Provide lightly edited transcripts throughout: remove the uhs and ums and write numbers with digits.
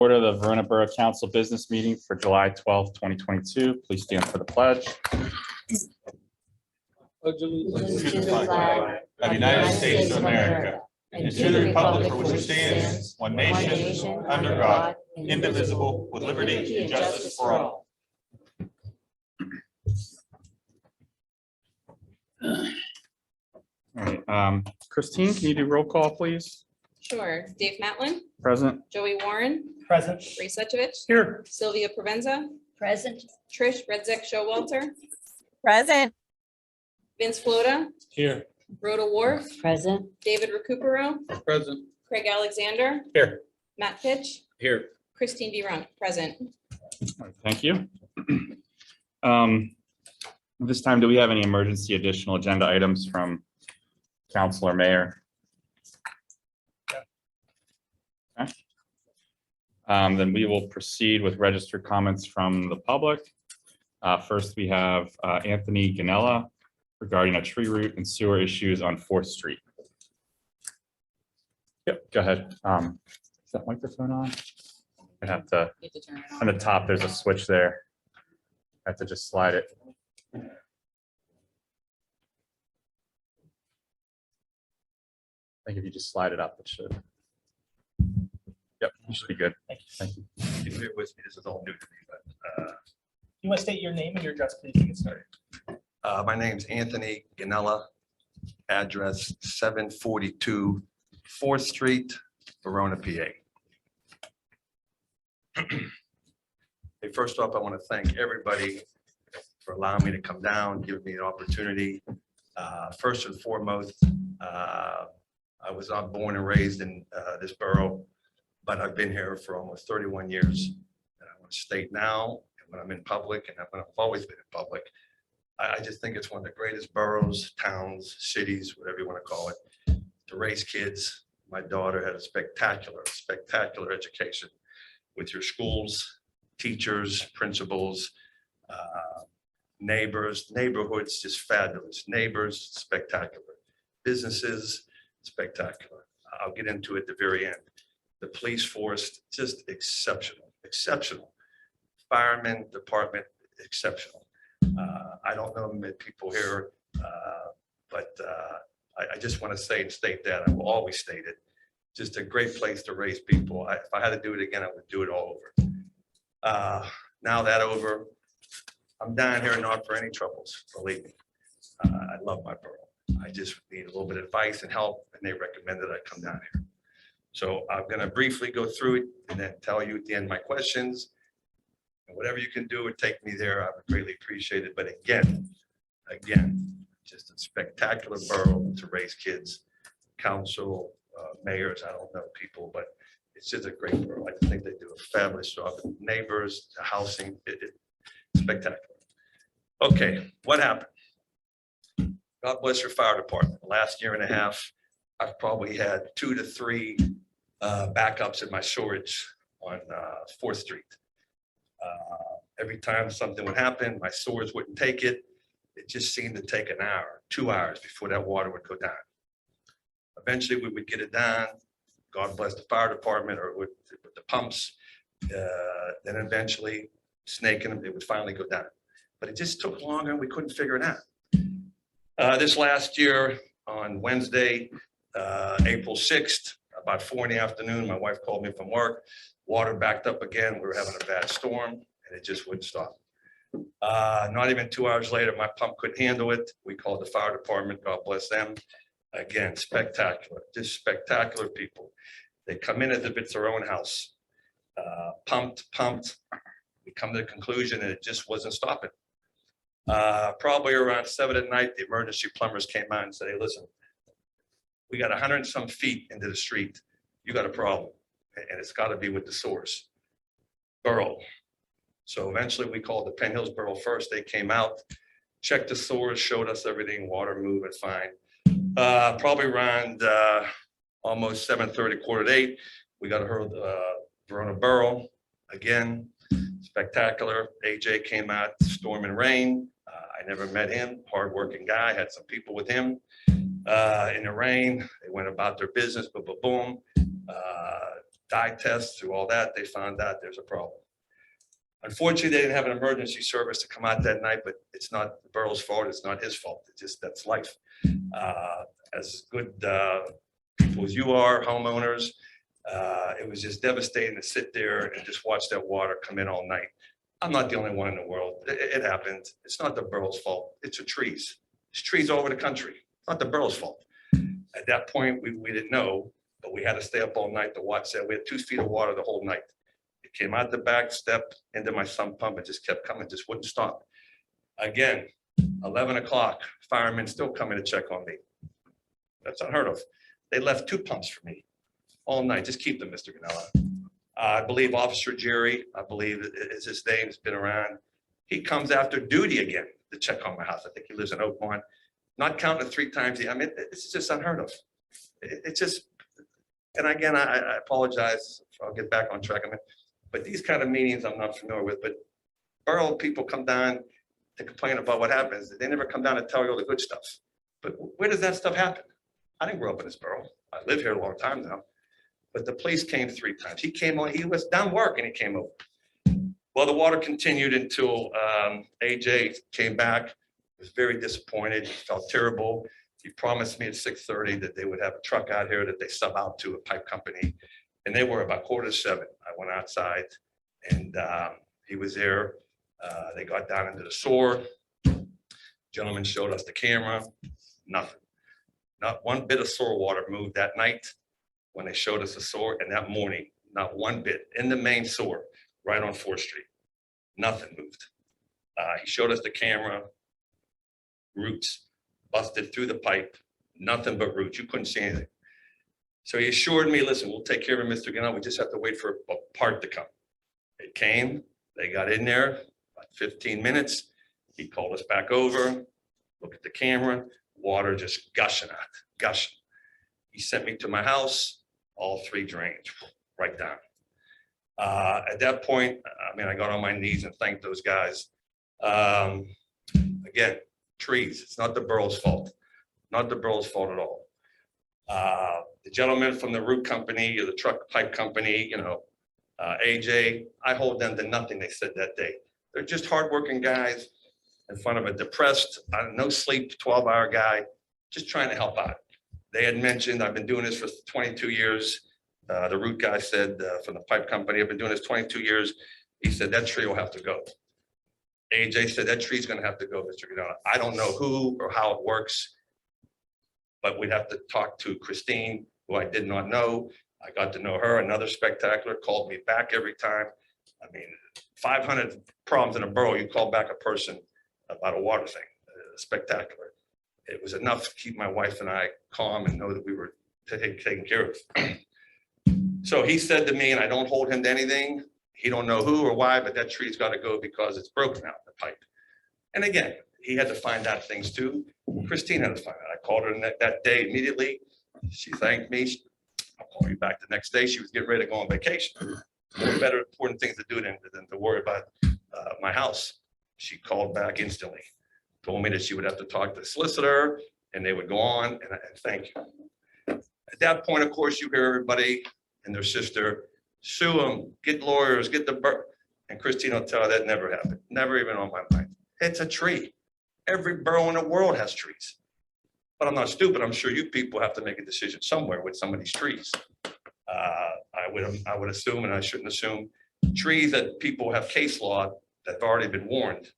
Order the Verona Borough Council business meeting for July 12th, 2022. Please stand for the pledge. Allegiance to the flag of the United States of America and to the republic for which it stands, one nation, under God, indivisible, with liberty and justice for all. All right, Christine, can you do roll call, please? Sure. Dave Matlin, Present. Joey Warren, Present. Ray Suchovich, Here. Sylvia Provenza, Present. Trish Redzik Showalter, Present. Vince Flota, Here. Rhoda Wharf, Present. David Recupero, Present. Craig Alexander, Here. Matt Pitch, Here. Christine B. Rump, present. All right, thank you. This time, do we have any emergency additional agenda items from council or mayor? Okay. Then we will proceed with registered comments from the public. First, we have Anthony Ganella regarding a tree root and sewer issues on 4th Street. Yep, go ahead. Is that microphone on? I have to, You have to turn it on on. the top, there's a switch there. I have to just slide it. I think if you just slide it up, it should. Yep, you should be good. Thank you. If you're with me, this is all new to me, but You must state your name and your address, please, to get started. my name's Anthony Ganella, address 742 4th Street, Verona, PA. Hey, first off, I want to thank everybody for allowing me to come down, giving me an opportunity. First and foremost, I was not born and raised in this borough, but I've been here for almost 31 years. And I want to state now, and when I'm in public, and when I've always been in public, I just think it's one of the greatest boroughs, towns, cities, whatever you want to call it, to raise kids. My daughter had a spectacular education with your schools, teachers, principals, neighbors, neighborhoods, just fabulous. Neighbors, spectacular. Businesses, spectacular. I'll get into it at the very end. The police force, just exceptional, exceptional. Firemen department, exceptional. I don't know many people here, but I just want to say and state that. I will always state it. Just a great place to raise people. If I had to do it again, I would do it all over. Now that over, I'm down here not for any troubles, believe me. I love my borough. I just need a little bit of advice and help, and they recommended I come down here. So I'm going to briefly go through it and then tell you at the end my questions. And whatever you can do or take me there, I would greatly appreciate it. But again, just a spectacular borough to raise kids. Council, mayors, I don't know people, but it's just a great borough. I think they do a fabulous job. Neighbors, the housing, spectacular. Okay, what happened? God bless your fire department. The last year and a half, I've probably had 2 to 3 backups in my storage on 4th Street. Every time something would happen, my sewers wouldn't take it. It just seemed to take an hour, 2 hours before that water would go down. Eventually, we would get it down. God bless the fire department, or with the pumps. Then eventually, snaking them, it would finally go down. But it just took longer, and we couldn't figure it out. This last year, on Wednesday, April 6th, about 4 in the afternoon, my wife called me from work. Water backed up again. We were having a bad storm, and it just wouldn't stop. Not even 2 hours later, my pump couldn't handle it. We called the fire department. God bless them. Again, spectacular, just spectacular people. They come in as if it's their own house. Pumped. We come to the conclusion that it just wasn't stopping. Probably around 7 at night, the emergency plumbers came out and said, hey, listen, we got 100 and some feet into the street. You got a problem, and it's got to be with the source. Borough. So eventually we called the Penn Hills Borough first. They came out, checked the source, showed us everything, water moving fine. Probably around almost 7:30, quarter to 8, we got heard Verona Borough again. Spectacular. AJ came out, storm and rain. I never met him. Hardworking guy. Had some people with him. In the rain, they went about their business. But boom. dye tests, through all that, they found out there's a problem. Unfortunately, they didn't have an emergency service to come out that night, but it's not the borough's fault. It's not his fault. It's just, that's life. As good people as you are, homeowners, it was just devastating to sit there and just watch that water come in all night. I'm not the only one in the world. It happened. It's not the borough's fault. It's the trees. There's trees all over the country. It's not the borough's fault. At that point, we didn't know, but we had to stay up all night to watch that. We had 2 feet of water the whole night. It came out the back step into my sump pump. It just kept coming, just wouldn't stop. Again, 11 o'clock, firemen still coming to check on me. That's unheard of. They left 2 pumps for me all night. Just keep them, Mr. Ganella. I believe Officer Jerry, I believe is his name, has been around. He comes after duty again to check on my house. I think he lives in Oakmont. Not counting it 3 times. I mean, it's just unheard of. It's just, and again, I apologize. I'll get back on track. But these kind of meetings I'm not familiar with. But borough people come down to complain about what happens. They never come down to tell you all the good stuff. But where does that stuff happen? I didn't grow up in this borough. I live here a long time now. But the police came 3 times. He came on, he was done work and he came over. Well, the water continued until AJ came back. Was very disappointed. He felt terrible. He promised me at 6:30 that they would have a truck out here that they sub out to a pipe company. And they were about 6:45. I went outside and he was there. They got down into the sewer. Gentleman showed us the camera. Nothing. Not one bit of sewer water moved that night when they showed us the sewer, and that morning, not one bit in the main sewer right on 4th Street. Nothing moved. He showed us the camera, roots busted through the pipe, nothing but roots. You couldn't see anything. So he assured me, listen, we'll take care of it, Mr. Ganell. We just have to wait for a part to come. It came, they got in there, about 15 minutes. He called us back over, look at the camera, water just gushing out, gushing. He sent me to my house, all 3 drains right down. At that point, I mean, I got on my knees and thanked those guys. Again, trees, it's not the borough's fault, not the borough's fault at all. The gentleman from the root company or the truck pipe company, you know, AJ, I hold them to nothing they said that day. They're just hardworking guys in front of a depressed, no sleep, 12-hour guy, just trying to help out. They had mentioned, I've been doing this for 22 years. The root guy said from the pipe company, I've been doing this 22 years. He said, that tree will have to go. AJ said, that tree's gonna have to go, Mr. Ganella. I don't know who or how it works, but we'd have to talk to Christine, who I did not know. I got to know her, another spectacular, called me back every time. I mean, 500 problems in a borough, you call back a person about a water thing, spectacular. It was enough to keep my wife and I calm and know that we were taken care of. So he said to me, and I don't hold him to anything, he don't know who or why, but that tree's got to go because it's broken out, the pipe. And again, he had to find out things too. Christine had to find out. I called her that day immediately. She thanked me. I'll call you back the next day. She was getting ready to go on vacation. More better, important things to do than to worry about my house. She called back instantly, told me that she would have to talk to the solicitor and they would go on, and thank you. At that point, of course, you hear everybody and their sister, sue them, get lawyers, get the, and Christine will tell her that never happened. Never even on my mind. It's a tree. Every borough in the world has trees. But I'm not stupid. I'm sure you people have to make a decision somewhere with some of these trees. I would assume, and I shouldn't assume, trees that people have case law that have already been warned.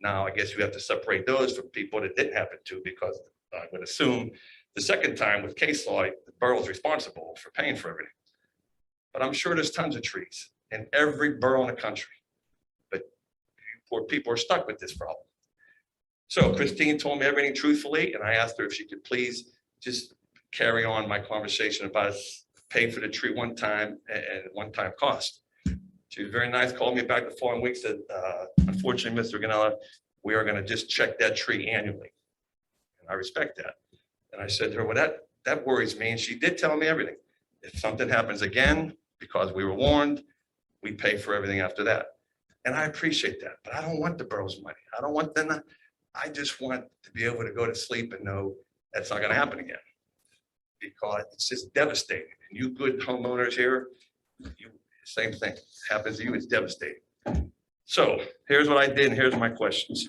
Now, I guess you have to separate those from people that didn't happen to, because I would assume the second time with case law, the borough's responsible for paying for everything. But I'm sure there's tons of trees in every borough in the country. But you poor people are stuck with this problem. So Christine told me everything truthfully, and I asked her if she could please just carry on my conversation about pay for the tree one time and one-time cost. She was very nice, called me back the following week, said, unfortunately, Mr. Ganella, we are gonna just check that tree annually. And I respect that. And I said to her, well, that worries me. And she did tell me everything. If something happens again, because we were warned, we pay for everything after that. And I appreciate that, but I don't want the borough's money. I don't want them. I just want to be able to go to sleep and know that's not gonna happen again. Because it's just devastating. And you good homeowners here, Same thing happens to you, it's devastating. So here's what I did, and here's my questions.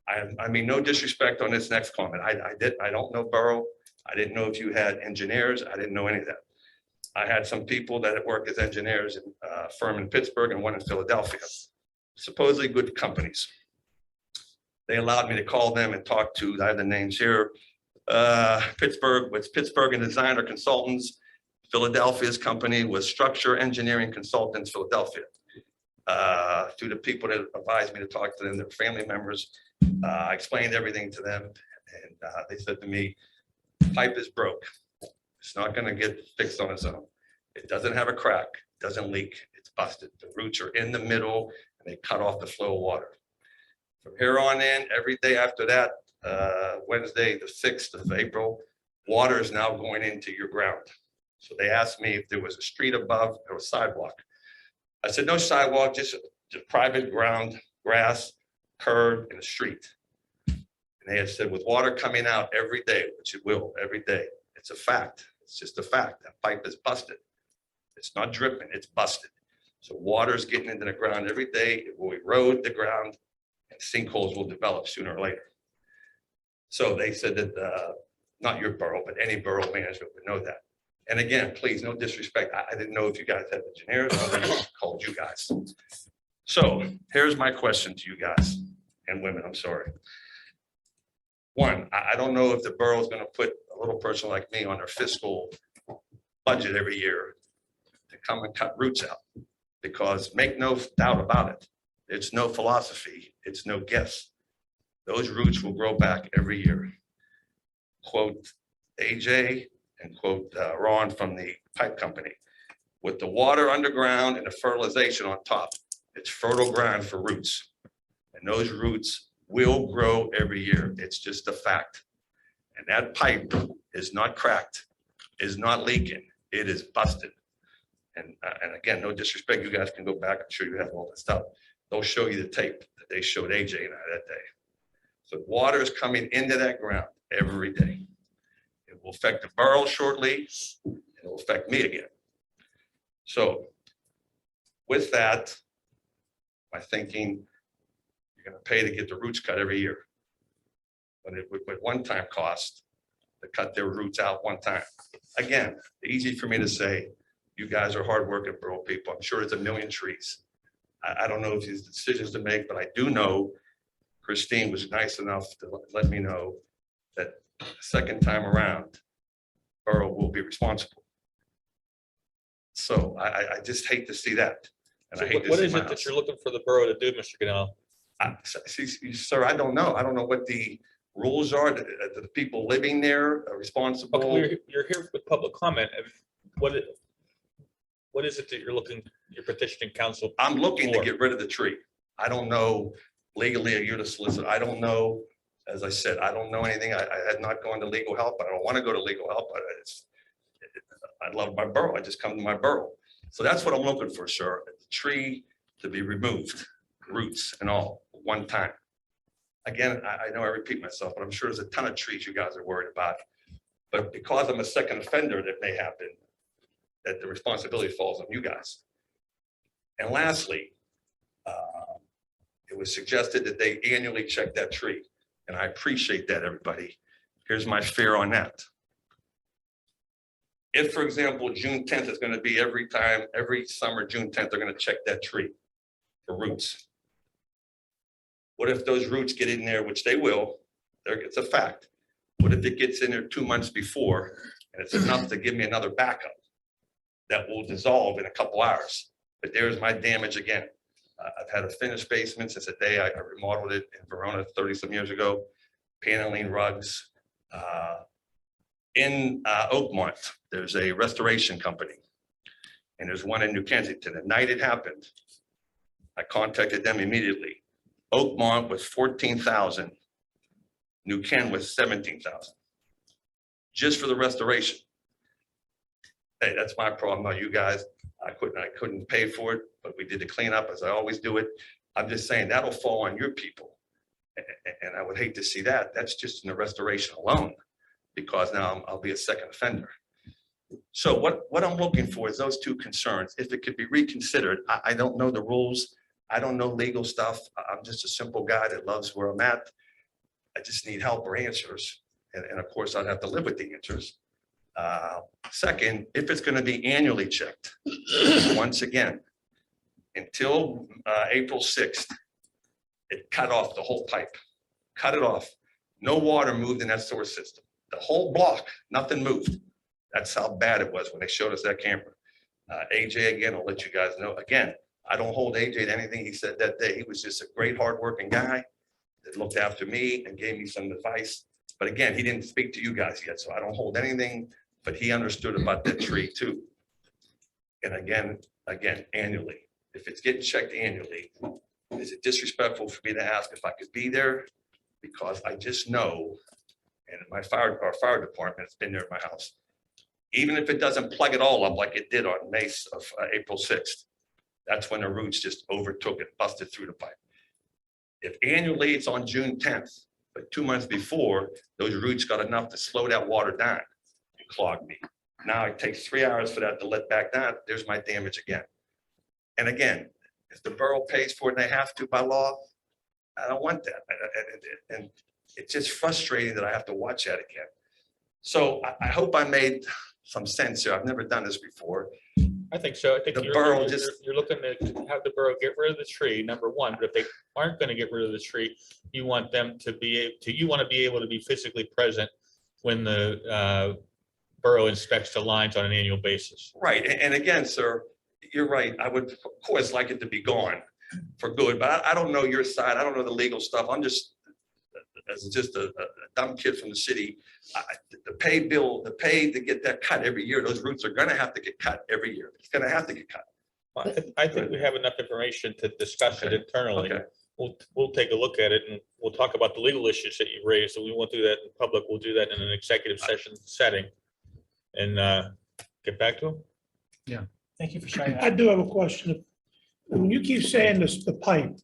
I mean, no disrespect on this next comment. I don't know Borough. I didn't know if you had engineers. I didn't know any of that. I had some people that work as engineers in a firm in Pittsburgh and one in Philadelphia, supposedly good companies. They allowed me to call them and talk to, I have the names here, Pittsburgh, with Pittsburgh and Designer Consultants. Philadelphia's company was Structure Engineering Consultants, Philadelphia. To the people that advised me to talk to them, their family members, I explained everything to them, and they said to me, pipe is broke. It's not gonna get fixed on its own. It doesn't have a crack, doesn't leak, it's busted. The roots are in the middle and they cut off the flow of water. From here on in, every day after that, Wednesday, the 6th of April, water is now going into your ground. So they asked me if there was a street above or a sidewalk. I said, no sidewalk, just private ground, grass, curb, and a street. And they had said, with water coming out every day, which it will every day, it's a fact. It's just a fact. That pipe is busted. It's not dripping, it's busted. So water is getting into the ground every day. It will erode the ground and sinkholes will develop sooner or later. So they said that, not your borough, but any borough management would know that. And again, please, no disrespect. I didn't know if you guys had engineers. I called you guys. So here's my question to you guys and women, I'm sorry. One, I don't know if the borough is going to put a little person like me on their fiscal budget every year to come and cut roots out, because make no doubt about it, it's no philosophy, it's no guess. Those roots will grow back every year. Quote AJ and quote Ron from the pipe company. With the water underground and the fertilization on top, it's fertile ground for roots. And those roots will grow every year. It's just a fact. And that pipe is not cracked, is not leaking, it is busted. And again, no disrespect, you guys can go back, I'm sure you have all that stuff. They'll show you the tape that they showed AJ and I that day. So water is coming into that ground every day. It will affect the borough shortly, and it will affect me again. So with that, my thinking, you're gonna pay to get the roots cut every year. But it would, with one-time cost to cut their roots out one time. Again, easy for me to say, you guys are hardworking borough people. I'm sure it's a million trees. I don't know if there's decisions to make, but I do know Christine was nice enough to let me know that the second time around, borough will be responsible. So I just hate to see that. And So I hate to what see is my it that house. you're looking for the borough to do, Mr. Ganell? Sir, I don't know. I don't know what the rules are. The people living there are responsible. Okay, you're here with public comment. What is it that you're petitioning council? I'm looking to for? get rid of the tree. I don't know legally, you're the solicitor. I don't know. As I said, I don't know anything. I had not gone to legal help. I don't want to go to legal help. I love my borough. I just come to my borough. So that's what I'm looking for, sir. The tree to be removed, roots and all, one time. Again, I know I repeat myself, but I'm sure there's a ton of trees you guys are worried about. But because I'm a second offender, that may happen, that the responsibility falls on you guys. And lastly, it was suggested that they annually check that tree. And I appreciate that, everybody. Here's my fear on that. If, for example, June 10th is going to be every summer, June 10th, they're going to check that tree for roots. What if those roots get in there, which they will, it's a fact. What if it gets in there 2 months before and it's enough to give me another backup that will dissolve in a couple hours? But there's my damage again. I've had a finished basement since the day I remodeled it in Verona 30-some years ago, paneling, rugs. In Oakmont, there's a restoration company, and there's one in New Kensington. The night it happened, I contacted them immediately. Oakmont was 14,000, New Ken was 17,000, just for the restoration. Hey, that's my problem, not you guys. I couldn't pay for it, but we did the cleanup as I always do it. I'm just saying that'll fall on your people. And I would hate to see that. That's just in the restoration alone, because now I'll be a second offender. So what I'm looking for is those two concerns. If it could be reconsidered, I don't know the rules. I don't know legal stuff. I'm just a simple guy that loves where I'm at. I just need help or answers. And of course, I'd have to live with the answers. Second, if it's going to be annually checked, once again, until April 6th, it cut off the whole pipe, cut it off. No water moved in that sewer system. The whole block, nothing moved. That's how bad it was when they showed us that camera. AJ, again, I'll let you guys know. Again, I don't hold AJ to anything he said that day. He was just a great, hardworking guy that looked after me and gave me some advice. But again, he didn't speak to you guys yet, so I don't hold anything, but he understood about that tree too. And again, annually, if it's getting checked annually, is it disrespectful for me to ask if I could be there? Because I just know, and our fire department has been there at my house. Even if it doesn't plug it all up like it did on April 6th, that's when the roots just overtook it, busted through the pipe. If annually it's on June 10th, but 2 months before, those roots got enough to slow that water down and clog me. Now it takes 3 hours for that to let back down. There's my damage again. And again, if the borough pays for it and they have to by law, I don't want that. And it's just frustrating that I have to watch that again. So I hope I made some sense here. I've never done this before. I think so. I think The borough you're looking to have the borough get rid of the tree, number one, but if they aren't going to get rid of the tree, you want them to be, you want to be able to be physically present when the borough inspects the lines on an annual basis. Right. And again, sir, you're right. I would, of course, like it to be gone for good, but I don't know your side. I don't know the legal stuff. I'm just, as just a dumb kid from the city, the pay to get that cut every year, those roots are going to have to get cut every year. It's going to have to get cut. I think we have enough information to discuss it internally. Okay. We'll take a look at it and we'll talk about the legal issues that you raised. So we won't do that in public. We'll do that in an executive session setting and get back to them. Thank you for sharing I that. do have a question. When you keep saying this, the pipe,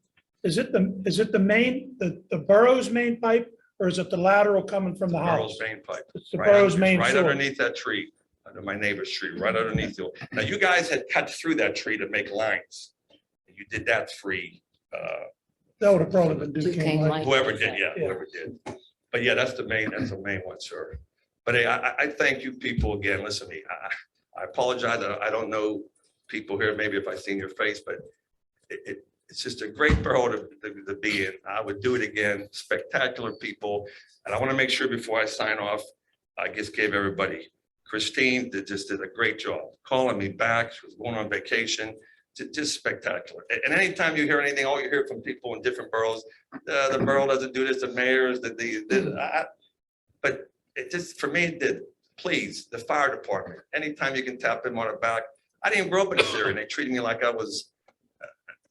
is it the main, the borough's main pipe, or is it the lateral coming from the house? Borough's main pipe. It's the Right borough's under- main Right sewer. underneath that tree, under my neighbor's tree, right underneath you. Now, you guys had cut through that tree to make lines. You did that free, That would have probably been Duquesne Light. whoever did, yeah, Yeah. whoever did. But yeah, that's the main one, sir. But hey, I thank you people again. Listen to me. I apologize. I don't know people here, maybe if I seen your face, but it's just a great borough to be in. I would do it again. Spectacular people. And I want to make sure before I sign off, I just gave everybody, Christine just did a great job calling me back. She was going on vacation. Just spectacular. And anytime you hear anything, all you hear from people in different boroughs, the borough doesn't do this, the mayors, but it just, for me, it did. Please, the fire department, anytime you can tap them on the back. I didn't grow up in this area and they treated me like I was,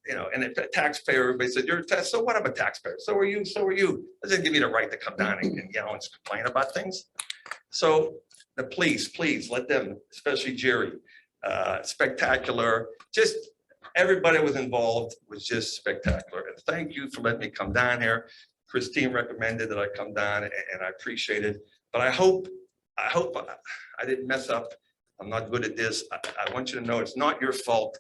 and a taxpayer, everybody said, you're a tax, so what, I'm a taxpayer. So are you, so are you. Doesn't give me the right to come down and yell and complain about things. So the police, please let them, especially Jerry, spectacular. Just everybody was involved was just spectacular. And thank you for letting me come down here. Christine recommended that I come down and I appreciate it. But I hope I didn't mess up. I'm not good at this. I want you to know it's not your fault.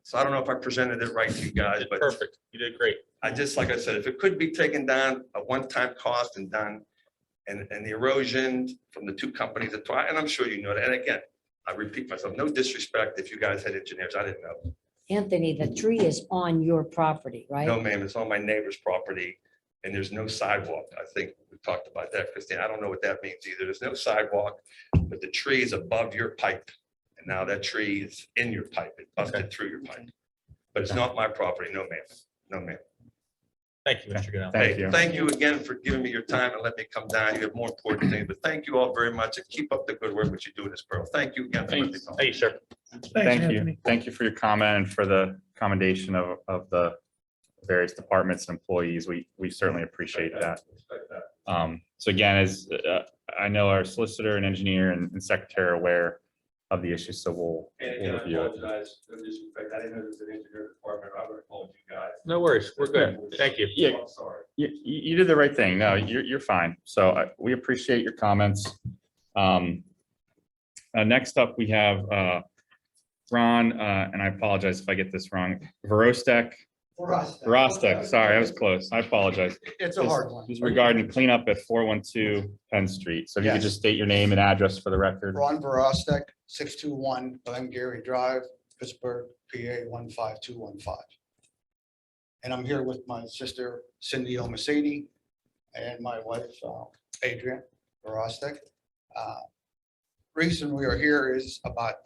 So I don't know if I presented it right to you guys, but Perfect. You did great. I just, like I said, if it could be taken down a one-time cost and done, and the erosion from the two companies, and I'm sure you know that. And again, I repeat myself, no disrespect if you guys had engineers, I didn't know. Anthony, the tree is on your property, right? No, ma'am, it's on my neighbor's property and there's no sidewalk. I think we talked about that, Christine. I don't know what that means either. There's no sidewalk, but the tree is above your pipe. And now that tree is in your pipe. It busted through your pipe. But it's not my property. No, ma'am. No, ma'am. Thank you, Mr. Goodell. Thank Hey, you. thank you again for giving me your time and let me come down. You have more important things, but thank you all very much and keep up the good work that you do in this borough. Thank you again. for letting me come. Thank you, sir. Thanks, Thank you. Anthony. Thank you for your comment and for the commendation of the various departments and employees. We certainly appreciate that. So again, as I know our solicitor and engineer and secretary are aware of the issue, so we'll review it. No disrespect. I didn't know there was an engineer department. I would have called you guys. No worries. We're good. Thank you. Yeah. I'm sorry. You did the right thing. No, you're fine. So we appreciate your comments. Next up, we have Ron, and I apologize if I get this wrong, Verostek. Verostek, sorry, I was close. I apologize. It's a hard one. This is regarding cleanup at 412 Penn Street. So if you could Yes. just state your name and address for the record. Ron Verostek, 621 Glengarry Drive, Pittsburgh, PA 15215. And I'm here with my sister Cindy Omasady and my wife Adrian Verostek. Reason we are here is about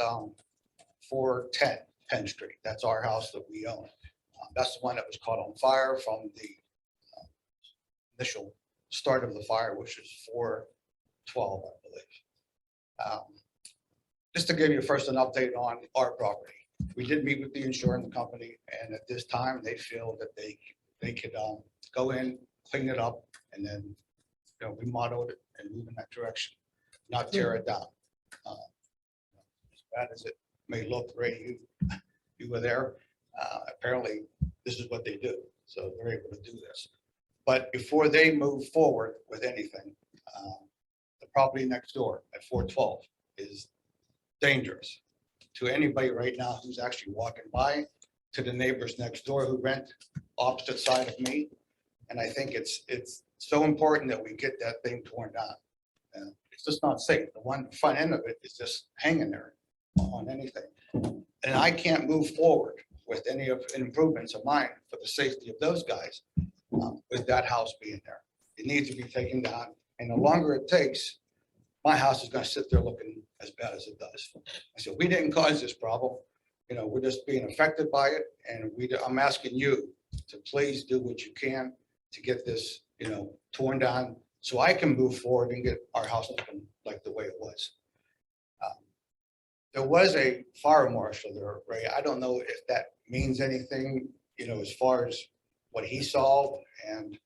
410 Penn Street. That's our house that we own. That's the one that was caught on fire from the initial start of the fire, which is 412, I believe. Just to give you first an update on our property. We did meet with the insurance company, and at this time, they feel that they could go in, clean it up, and then, remodel it and move in that direction, not tear it down. As bad as it may look, Ray, you were there. Apparently, this is what they do, so they're able to do this. But before they move forward with anything, the property next door at 412 is dangerous to anybody right now who's actually walking by, to the neighbors next door who rent opposite side of me. And I think it's so important that we get that thing torn down. It's just not safe. The one front end of it is just hanging there on anything. And I can't move forward with any of improvements of mine for the safety of those guys with that house being there. It needs to be taken down. And the longer it takes, my house is gonna sit there looking as bad as it does. I said, we didn't cause this problem. We're just being affected by it. And I'm asking you to please do what you can to get this, torn down so I can move forward and get our house looking like the way it was. There was a fire marshal there, Ray. I don't know if that means anything, as far as what he saw. And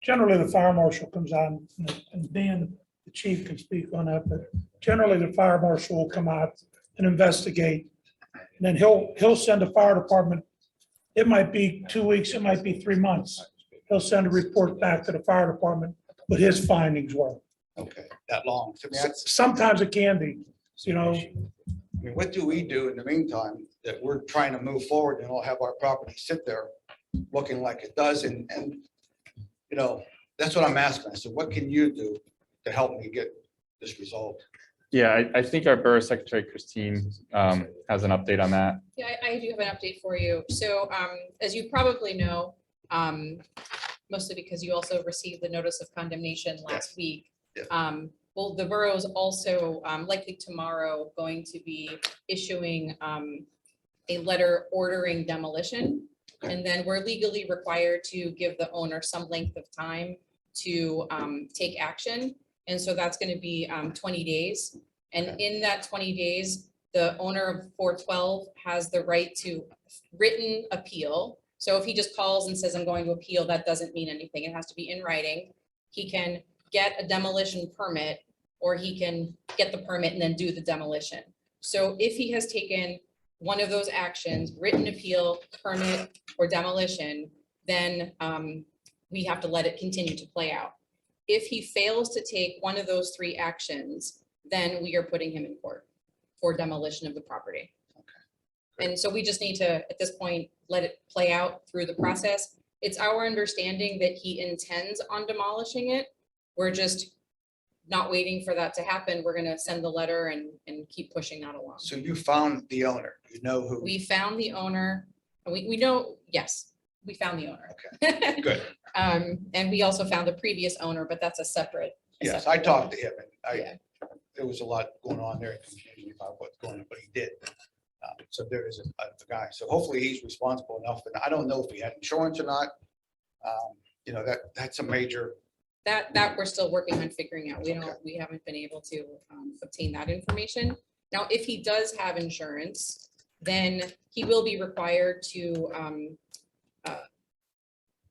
Generally, the fire marshal comes on, and Dan, the chief, can speak on that, but generally the fire marshal will come out and investigate. And then he'll send a fire department. It might be 2 weeks, it might be 3 months. He'll send a report back to the fire department what his findings were. okay, that long. To me, that's, Sometimes it can be, I mean, what do we do in the meantime that we're trying to move forward and we'll have our property sit there looking like it does? And that's what I'm asking. I said, what can you do to help me get this resolved? Yeah, I think our Borough Secretary Christine has an update on that. Yeah, I do have an update for you. So as you probably know, mostly because you also received the notice of condemnation last week. Yeah. Well, the borough is also likely tomorrow going to be issuing a letter ordering demolition. And then we're legally required to give the owner some length of time to take action. And so that's going to be 20 days. And in that 20 days, the owner of 412 has the right to written appeal. So if he just calls and says, I'm going to appeal, that doesn't mean anything. It has to be in writing. He can get a demolition permit, or he can get the permit and then do the demolition. So if he has taken one of those actions, written appeal, permit, or demolition, then we have to let it continue to play out. If he fails to take one of those 3 actions, then we are putting him in court for demolition of the property. And so we just need to, at this point, let it play out through the process. It's our understanding that he intends on demolishing it. We're just not waiting for that to happen. We're gonna send the letter and keep pushing that along. So you found the owner, you know who? We found the owner. We know, yes, we found the owner. Okay, good. And we also found the previous owner, but that's a separate. Yes, I talked to him and Yeah. there was a lot going on there, confusing about what's going on, but he did. So there is a guy. So hopefully he's responsible enough. And I don't know if he had insurance or not. That's a major. That we're still working on figuring out. We haven't been able to obtain that information. Now, if he does have insurance, then he will be required to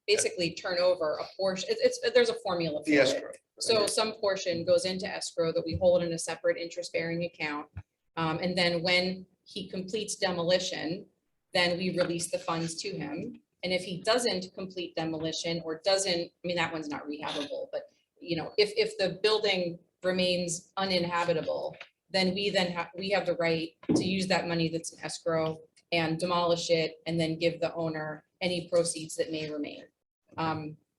basically turn over a portion. There's a formula for The it. escrow. So some portion goes into escrow that we hold in a separate interest-bearing account. And then when he completes demolition, then we release the funds to him. And if he doesn't complete demolition or that one's not rehabable, but if the building remains uninhabitable, then we have the right to use that money that's in escrow and demolish it and then give the owner any proceeds that may remain.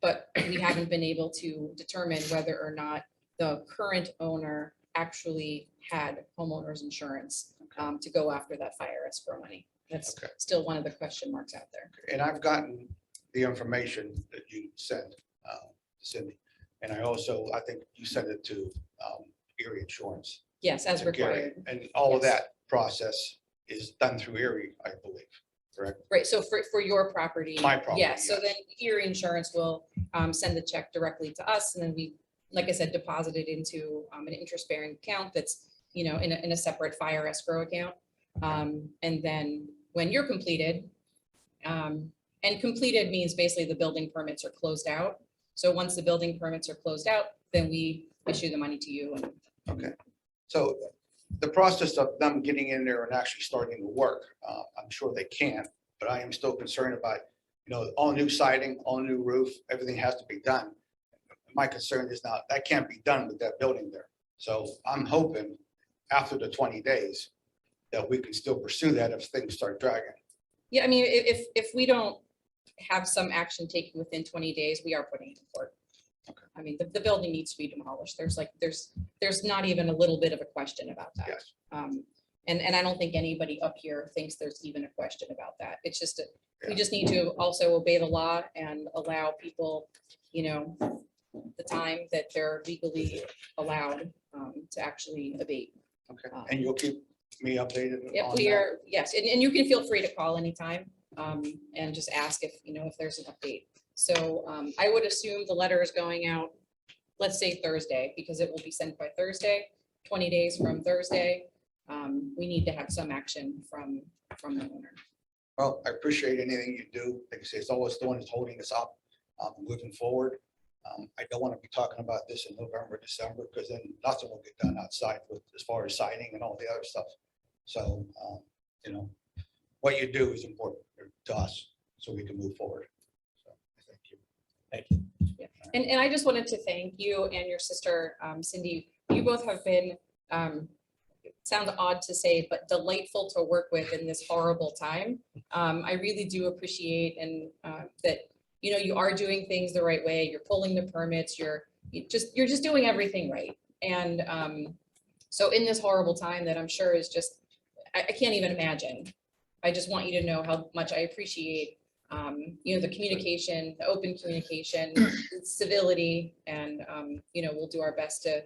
But we haven't been able to determine whether or not the current owner actually had homeowners insurance to go after that fire escrow money. That's Okay. still one of the question marks out there. And I've gotten the information that you sent, Cindy. And I also, I think you sent it to Erie Insurance. Yes, as to Gary. required. And all of Yes. that process is done through Erie, I believe, correct? Right, so for your property. My property, Yes, so yes. then Erie Insurance will send the check directly to us, and then we, like I said, deposit it into an interest-bearing account that's, you know, in a separate fire escrow account. And then when you're completed, and completed means basically the building permits are closed out. So once the building permits are closed out, then we issue the money to you. And Okay. So the process of them getting in there and actually starting to work, I'm sure they can, but I am still concerned about, you know, all new siding, all new roof, everything has to be done. My concern is now that can't be done with that building there. So I'm hoping after the 20 days that we can still pursue that if things start dragging. yeah, I mean, if we don't have some action taken within 20 days, we are putting it in court. Okay. I mean, the building needs to be demolished. There's not even a little bit of a question about that. Yes. And I don't think anybody up here thinks there's even a question about that. It's just, we Yeah. just need to also obey the law and allow people, you know, the time that they're legally allowed to actually abate. Okay. And you'll keep me updated Yep, on we that? are, yes, and you can feel free to call anytime and just ask if, you know, if there's an update. So I would assume the letter is going out, let's say Thursday, because it will be sent by Thursday, 20 days from Thursday. We need to have some action from the owner. Well, I appreciate anything you do. Like I say, it's always the one that's holding us up, moving forward. I don't want to be talking about this in November, December, because then nothing will get done outside with, as far as siding and all the other stuff. So, you know, what you do is important to us, so we can move forward. So, thank you. Thank you. And I just wanted to thank you and your sister, Cindy. You both have been, it sounds odd to say, but delightful to work with in this horrible time. I really do appreciate and that, you know, you are doing things the right way. You're pulling the permits. You're just doing everything right. And so in this horrible time that I'm sure is just, I can't even imagine. I just want you to know how much I appreciate, you know, the communication, the open communication, civility, and, you know, we'll do our best to,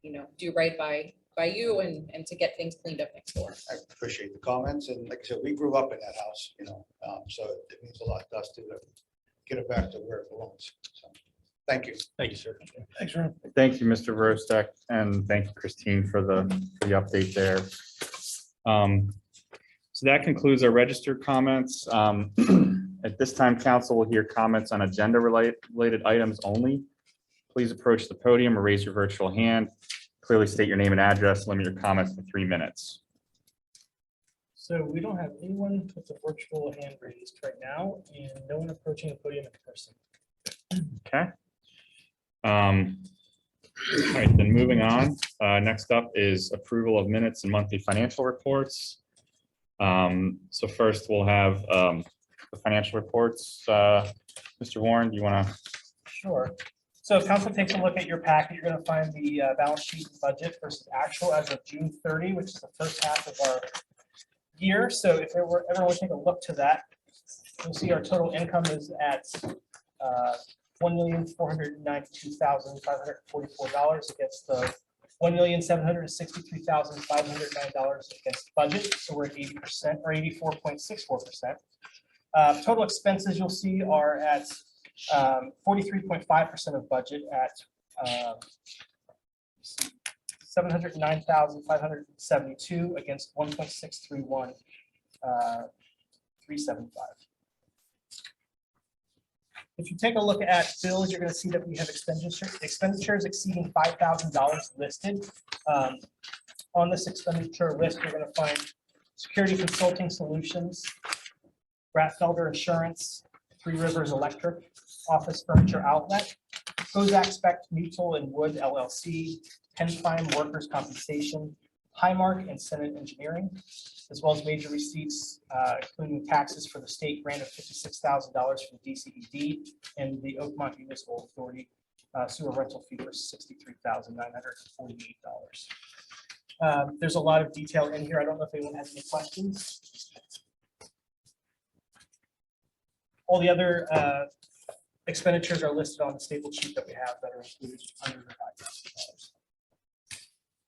you know, do right by you and to get things cleaned up next door. I appreciate the comments, and like I said, we grew up in that house, you know, so it means a lot to us to get it back to where it belongs. So, thank you. Thank you, sir. Thanks, Ron. Thank you, Mr. Verostek, and thank you, Christine, for the update there. So that concludes our registered comments. At this time, council will hear comments on agenda related items only. Please approach the podium or raise your virtual hand. Clearly state your name and address. Limit your comments to 3 minutes. So we don't have anyone with a virtual hand raised right now and no one approaching the podium in person. Okay. All right, then moving on. Next up is approval of minutes and monthly financial reports. So first we'll have the financial reports. Mr. Warren, do you want to? Sure. So if council takes a look at your packet, you're going to find the balance sheet and budget versus actual as of June 30, which is the first half of our year. So if everyone would take a look to that, you'll see our total income is at $1,492,544 against the $1,763,509 against budget. So we're at 80% or 84.64%. Total expenses you'll see are at 43.5% of budget at $709,572 against 1.631 375. If you take a look at bills, you're going to see that we have expenditures exceeding $5,000 listed. On this expenditure list, you're going to find Security Consulting Solutions, Bratfelder Insurance, Three Rivers Electric, Office Furniture Outlet, Kozak Spec Mutual and Wood LLC, Penn Prime Workers' Compensation, Highmark and Senate Engineering, as well as major receipts, including taxes for the state grant of $56,000 from DCED and the Oakmont Municipal Authority sewer rental fee for $63,948. There's a lot of detail in here. I don't know if anyone has any questions. All the other expenditures are listed on the staple sheet that we have that are included under the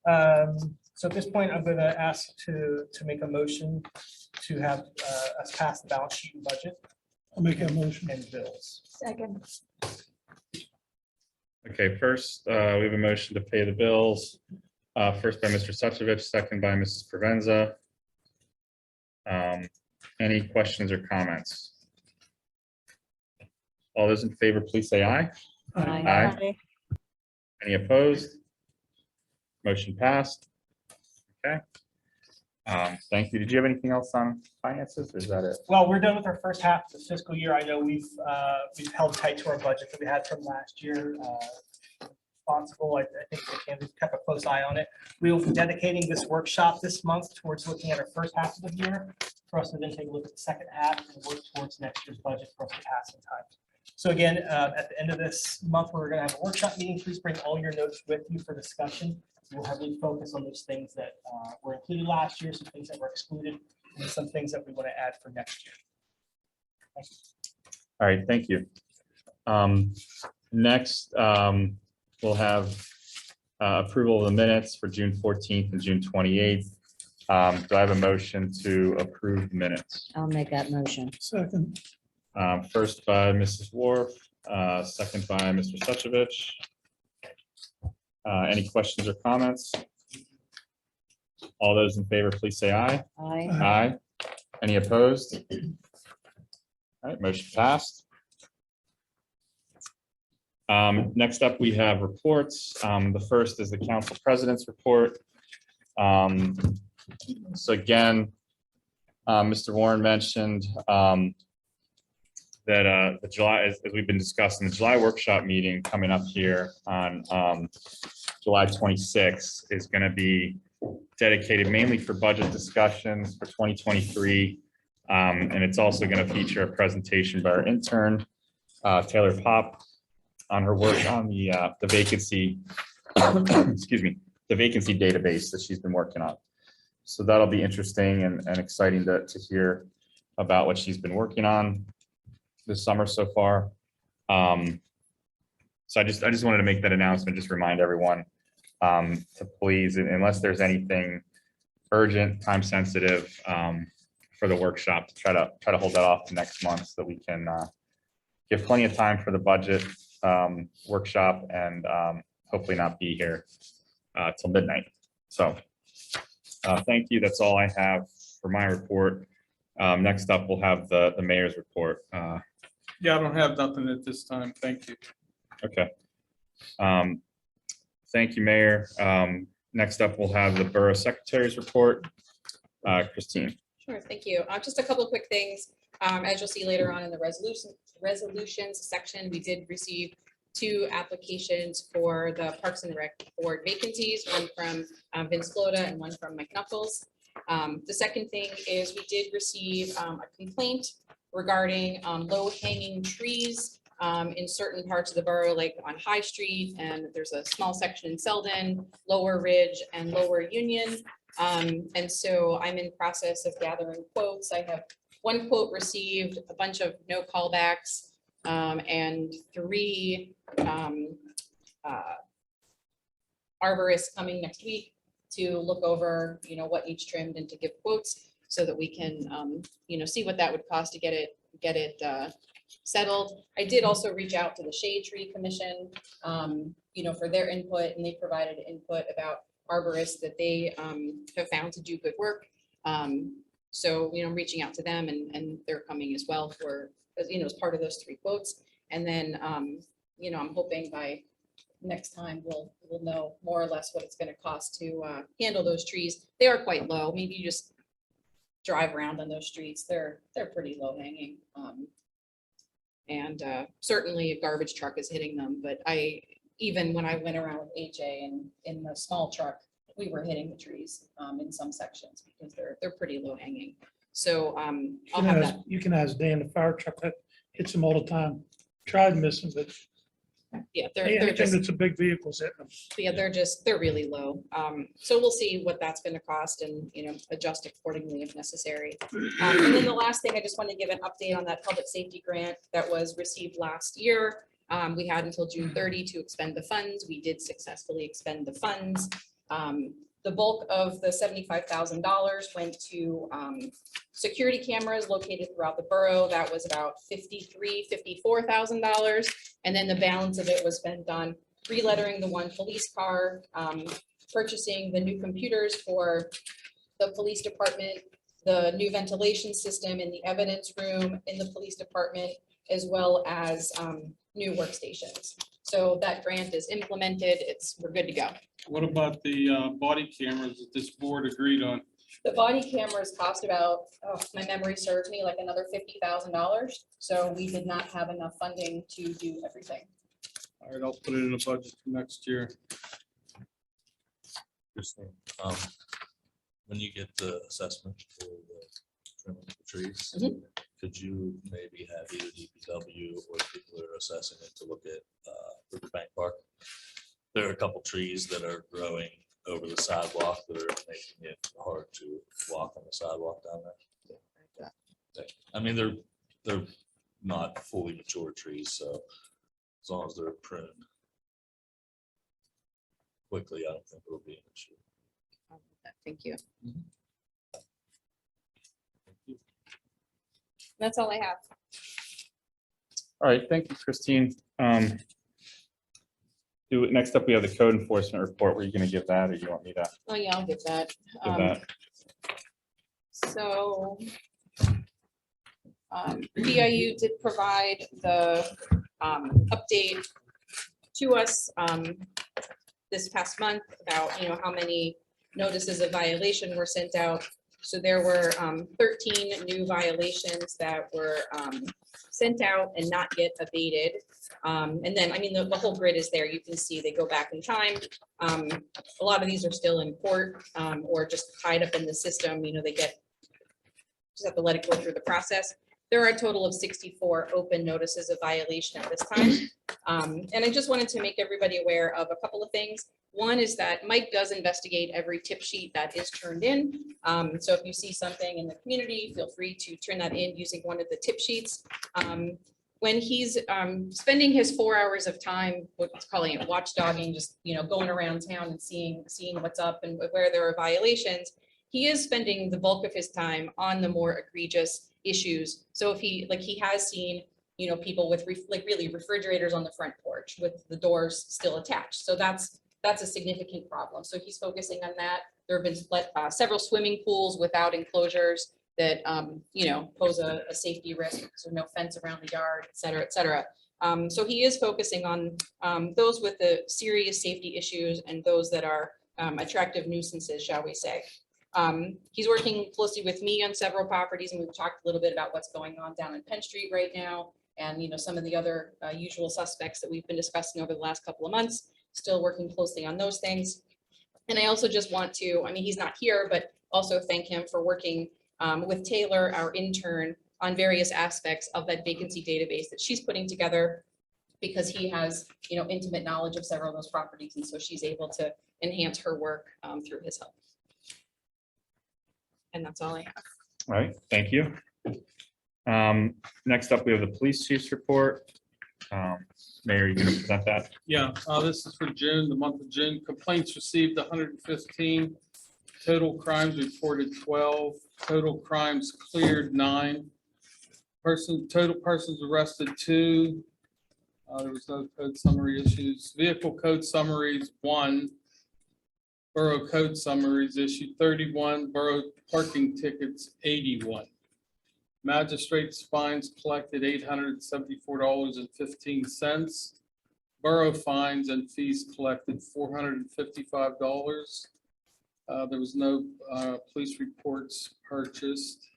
$5,000. So at this point, I'm going to ask to make a motion to have us pass the balance sheet and budget I'll make that motion. and bills. Second. Okay, first, we have a motion to pay the bills. First by Mr. Suchovich, second by Mrs. Provenza. Any questions or comments? All those in favor, please say aye. Aye. Any opposed? Motion passed. Okay. Thank you. Did you have anything else on finances, or is that it? Well, we're done with our first half of the fiscal year. I know we've held tight to our budget that we had from last year. Responsible. I think the candidates kept a close eye on it. We will be dedicating this workshop this month towards looking at our first half of the year for us to then take a look at the second half and work towards next year's budget for us to pass in time. So again, at the end of this month, we're going to have a workshop meeting. Please bring all your notes with you for discussion. We'll heavily focus on those things that were included last year, some things that were excluded, and some things that we want to add for next year. Thank you. All right, thank you. Next, we'll have approval of the minutes for June 14th and June 28th. Do I have a motion to approve the minutes? I'll make that motion. Second. First by Mrs. Wharf, second by Mr. Suchovich. Any questions or comments? All those in favor, please say aye. Aye. Aye. Any opposed? All right, motion passed. Next up, we have reports. The first is the council president's report. So again, Mr. Warren mentioned that the July, as we've been discussing, the July workshop meeting coming up here on July 26th is going to be dedicated mainly for budget discussions for 2023. And it's also going to feature a presentation by our intern, Taylor Pop, on her work on the vacancy, excuse me, the vacancy database that she's been working on. So that'll be interesting and exciting to hear about what she's been working on this summer so far. So I just wanted to make that announcement, just remind everyone to please, unless there's anything urgent, time sensitive for the workshop, to try to hold that off to next month so that we can give plenty of time for the budget workshop and hopefully not be here till midnight. So thank you. That's all I have for my report. Next up, we'll have the mayor's report. Yeah, I don't have nothing at this time. Thank you. Okay. Thank you, Mayor. Next up, we'll have the Borough Secretary's report. Christine. Sure, thank you. Just a couple of quick things. As you'll see later on in the resolutions section, we did receive 2 applications for the Parks and Rec Board vacancies, one from Vince Flota and one from Mike Knuckles. The second thing is we did receive a complaint regarding low-hanging trees in certain parts of the borough, like on High Street, and there's a small section in Selden, Lower Ridge, and Lower Union. And so I'm in process of gathering quotes. I have 1 quote received, a bunch of no callbacks, and 3 arborists coming next week to look over, what each trimmed and to give quotes so that we can, see what that would cost to get it settled. I did also reach out to the Shade Tree Commission, for their input, and they provided input about arborists that they have found to do good work. So, reaching out to them, and they're coming as well for, as part of those 3 quotes. And then, I'm hoping by next time we'll know more or less what it's going to cost to handle those trees. They are quite low. Maybe you just drive around on those streets. They're pretty low hanging. And certainly a garbage truck is hitting them. But even when I went around with HA and in the small truck, we were hitting the trees in some sections because they're pretty low hanging. So I'll have that. You can ask Dan, the fire truck that hits them all the time. Tried missing, but Yeah, they're anything just, that's a big vehicle's hitting them. yeah, they're really low. So we'll see what that's gonna cost and, adjust accordingly if necessary. And then the last thing, I just want to give an update on that public safety grant that was received last year. We had until June 30 to expend the funds. We did successfully expend the funds. The bulk of the $75,000 went to security cameras located throughout the borough. That was about $54,000. And then the balance of it was spent on re-lettering the one police car, purchasing the new computers for the police department, the new ventilation system in the evidence room in the police department, as well as new workstations. So that grant is implemented. We're good to go. What about the body cameras that this board agreed on? The body cameras cost about, if my memory serves me, like another $50,000. So we did not have enough funding to do everything. All right, I'll put it in the budget for next year. Christine, when you get the assessment for the trimming of the trees, could you maybe have either DPW or people that are assessing it to look at Riverbank Park? There are a couple trees that are growing over the sidewalk that are making it hard to walk on the sidewalk down there. I mean, they're not fully mature trees, so as long as they're pruned quickly, I don't think it'll be an issue. Thank you. That's all I have. All right, thank you, Christine. Next up, we have the code enforcement report. Were you going to give that, or you want me to Oh, yeah, I'll give that. give that? So BIU did provide the update to us this past month about, how many notices of violation were sent out. So there were 13 new violations that were sent out and not yet abated. And then, the whole grid is there. You can see they go back in time. A lot of these are still in court or just tied up in the system. They just have to let it go through the process. There are a total of 64 open notices of violation at this time. And I just wanted to make everybody aware of a couple of things. One is that Mike does investigate every tip sheet that is turned in. So if you see something in the community, feel free to turn that in using one of the tip sheets. When he's spending his 4 hours of time, what's calling it watchdogging, just going around town and seeing what's up and where there are violations, he is spending the bulk of his time on the more egregious issues. So if he has seen people with really refrigerators on the front porch with the doors still attached. So that's a significant problem. So he's focusing on that. There have been several swimming pools without enclosures that, pose a safety risk. So no fence around the yard, et cetera, et cetera. So he is focusing on those with the serious safety issues and those that are attractive nuisances, shall we say. He's working closely with me on several properties, and we've talked a little bit about what's going on down in Penn Street right now. And, some of the other usual suspects that we've been discussing over the last couple of months, still working closely on those things. And I also just want to, he's not here, but also thank him for working with Taylor, our intern, on various aspects of that vacancy database that she's putting together, because he has, intimate knowledge of several of those properties. And so she's able to enhance her work through his help. And that's all I have. All right, thank you. Next up, we have the police chief's report. Mayor, you going to present that? Yeah, this is for June, the month of June. Complaints received 115, total crimes reported 12, total crimes cleared 9. Total persons arrested 2. There was no code summary issues. Vehicle code summaries 1. Borough code summaries issued 31. Borough parking tickets 81. Magistrates fines collected $874.15. Borough fines and fees collected $455. There was no police reports purchased.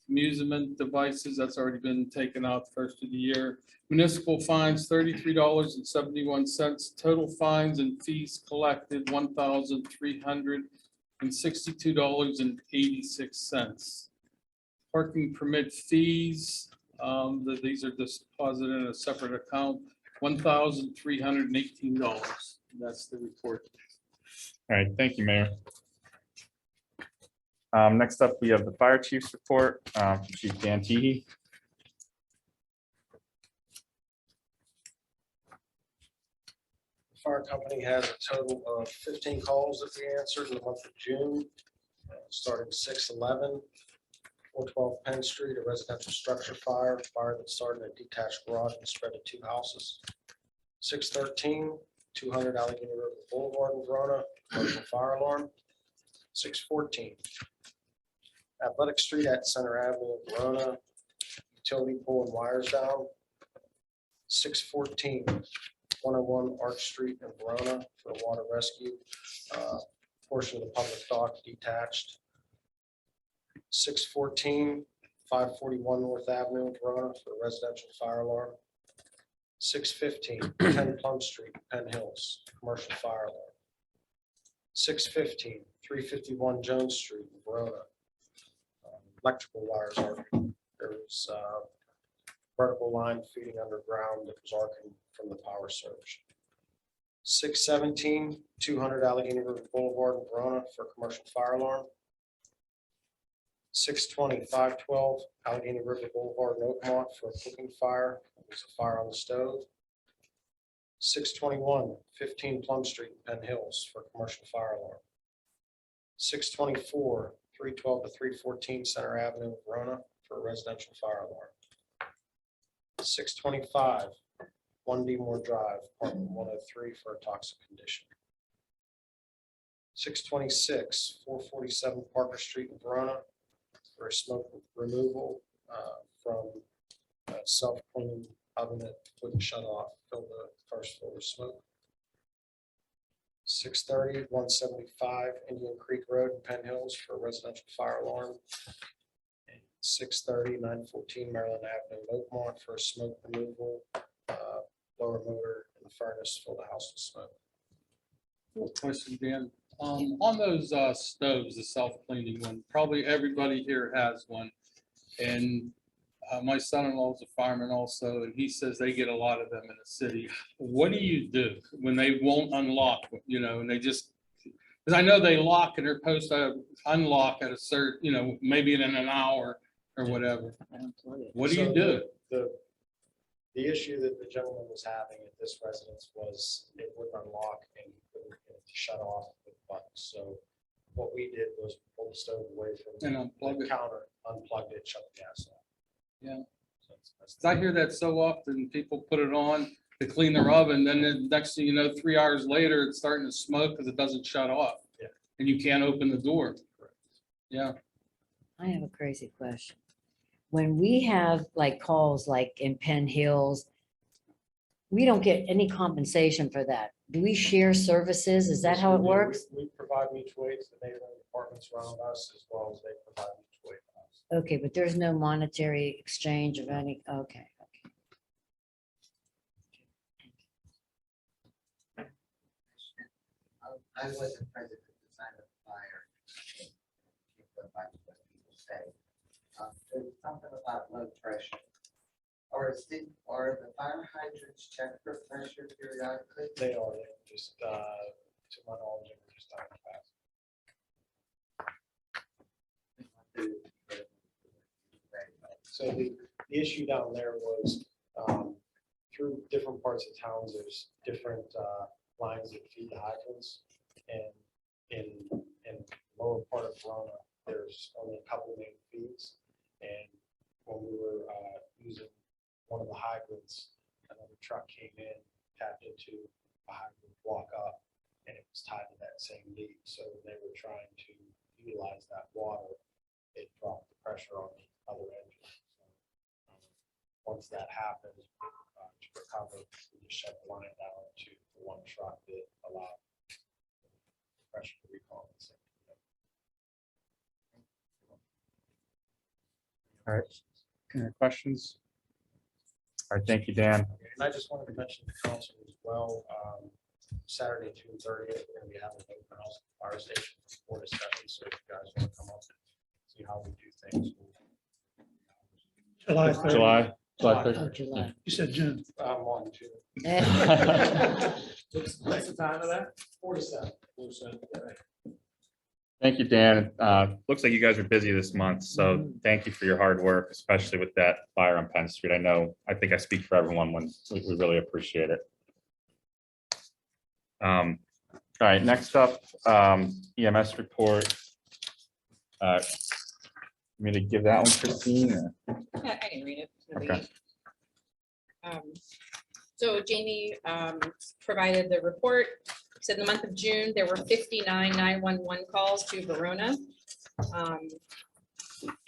Amusement devices, that's already been taken out the first of the year. Municipal fines, $33.71. Total fines and fees collected, $1,362.86. Parking permit fees, these are deposited in a separate account, $1,318. That's the report. All right, thank you, Mayor. Next up, we have the fire chief's report from Chief Dan Teehee. The fire company had a total of 15 calls that we answered in the month of June, starting 6/11, 412 Penn Street, a residential structure fire that started in a detached garage and spread to 2 houses. 6/13, 200 Allegheny River Boulevard in Verona, commercial fire alarm. 6/14, Athletic Street at Center Avenue in Verona, utility pole and wires down. 6/14, 101 Arch Street in Verona for a water rescue. Portion of the public dock detached. 6/14, 541 North Avenue in Verona for a residential fire alarm. 6/15, 10 Plum Street, Penn Hills, commercial fire alarm. 6/15, 351 Jones Street in Verona. Electrical wires arcing. There was vertical line feeding underground that was arcing from the power surge. 6/17, 200 Allegheny River Boulevard in Verona for a commercial fire alarm. 6/20, 512 Allegheny River Boulevard in Oakmont for a cooking fire. It was a fire on the stove. 6/21, 15 Plum Street in Penn Hills for a commercial fire alarm. 6/24, 312 to 314 Center Avenue in Verona for a residential fire alarm. 6/25, 1 Demore Drive, apartment 103 for a toxic condition. 6/26, 447 Parker Street in Verona for a smoke removal from a self-cleaning oven that wouldn't shut off, filled the first floor with smoke. 6/30, 175 Indian Creek Road in Penn Hills for a residential fire alarm. 6/30, 914 Maryland Avenue in Oakmont for a smoke removal. Lower motor in the furnace filled the house with smoke. Question, Dan. On those stoves, the self-cleaning one, probably everybody here has one. And my son-in-law is a fireman also, and he says they get a lot of them in the city. What do you do when they won't unlock, and they just, because I know they lock and they're supposed to unlock at a certain, maybe in an hour or whatever. What do you do? The issue that the gentleman was having at this residence was it wouldn't unlock and couldn't get it to shut off with buttons. So what we did was pull the stove away from And unplug the it. counter, unplugged it, shut the gas off. Yeah. So that's 'Cause I hear that so often, people put it on to clean their oven, then the next thing you know, 3 hours later, it's starting to smoke because it doesn't shut off. Yeah. And you can't open the door. Yeah. I have a crazy question. When we have like calls like in Penn Hills, we don't get any compensation for that. Do we share services? Is that how it works? We provide mutual aid to the neighboring departments around us as well as they provide mutual aid to us. Okay, but there's no monetary exchange of any, okay. I wasn't present at the time of the fire. Can't go by what people say. There's something about low pressure. Or are the fire hydrants checked for pressure periodically? They are, just, to my knowledge, they're just on fast. So the issue down there was through different parts of towns, there's different lines that feed the hydrants. And in lower part of Verona, there's only a couple main feeds. And when we were using one of the hydrants, another truck came in, tapped into a hydrant, walk up, and it was tied to that same lead. So when they were trying to utilize that water, it dropped the pressure on the other engine. So, once that happened, to recover, we just shut the line down to the one truck that allowed pressure to recompensate. All right. Any questions? All right, thank you, Dan. And I just wanted to mention to council as well, Saturday, June 30th, we're gonna be having an open house at the fire station for discussion, so if you guys want to come up and see how we do things. July 3rd. July. July. 3rd. Oh, July. You said June. I'm on to. What's the time of that? 4 to 7. Thank you, Dan. Looks like you guys are busy this month, so thank you for your hard work, especially with that fire on Penn Street. I think I speak for everyone when we really appreciate it. All right, next up, EMS report. Me to give that one, Christine? or- Yeah, I can read it. It's no Okay. biggie. So Jamie provided the report. Said in the month of June, there were 59 911 calls to Verona.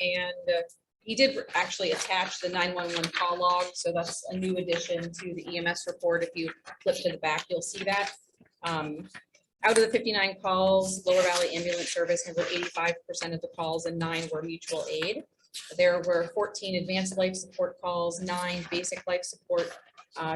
And he did actually attach the 911 call log, so that's a new addition to the EMS report. If you flip to the back, you'll see that. Out of the 59 calls, Lower Valley Ambulance Service handled 85% of the calls and 9 were mutual aid. There were 14 advanced life support calls, 9 basic life support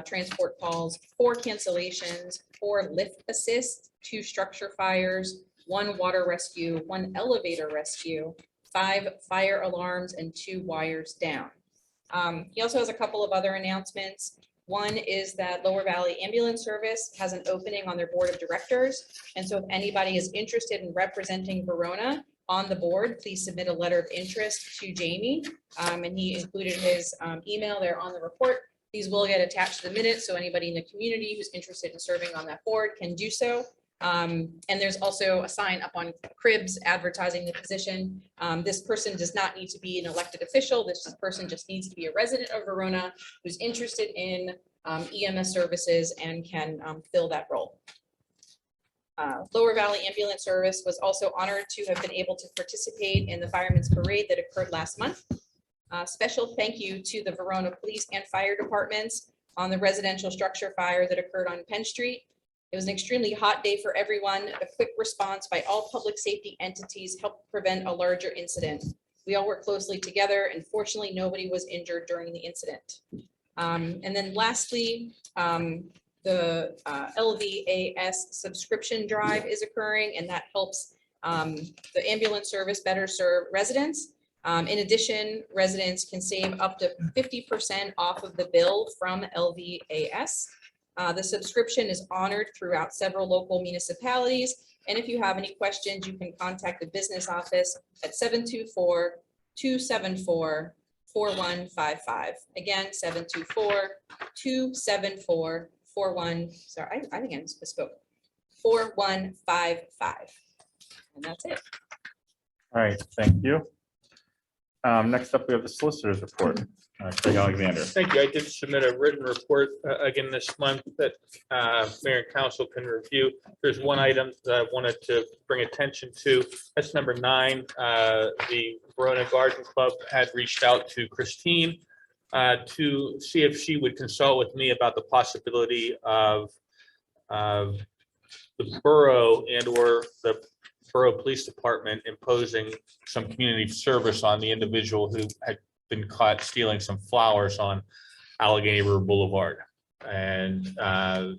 transport calls, 4 cancellations, 4 lift assist, 2 structure fires, 1 water rescue, 1 elevator rescue, 5 fire alarms, and 2 wires down. He also has a couple of other announcements. One is that Lower Valley Ambulance Service has an opening on their board of directors. And so if anybody is interested in representing Verona on the board, please submit a letter of interest to Jamie. And he included his email there on the report. These will get attached to the minutes, so anybody in the community who's interested in serving on that board can do so. And there's also a sign up on Cribs advertising the position. This person does not need to be an elected official. This person just needs to be a resident of Verona who's interested in EMS services and can fill that role. Lower Valley Ambulance Service was also honored to have been able to participate in the Firemen's Parade that occurred last month. Special thank you to the Verona Police and Fire Departments on the residential structure fire that occurred on Penn Street. It was an extremely hot day for everyone. A quick response by all public safety entities helped prevent a larger incident. We all worked closely together, and fortunately, nobody was injured during the incident. And then lastly, the LVAS subscription drive is occurring, and that helps the ambulance service better serve residents. In addition, residents can save up to 50% off of the bill from LVAS. The subscription is honored throughout several local municipalities. And if you have any questions, you can contact the business office at 724-274-4155. Again, 724-274-41. Sorry, I think I misspoke. 4155. And that's it. All right, thank you. Next up, we have the solicitor's report. Craig Alexander. Thank you. I did submit a written report again this month that Mayor and Council can review. There's one item that I wanted to bring attention to. That's number 9. The Verona Garden Club had reached out to Christine to see if she would consult with me about the possibility of the borough and or the Borough Police Department imposing some community service on the individual who had been caught stealing some flowers on Allegheny River Boulevard. And the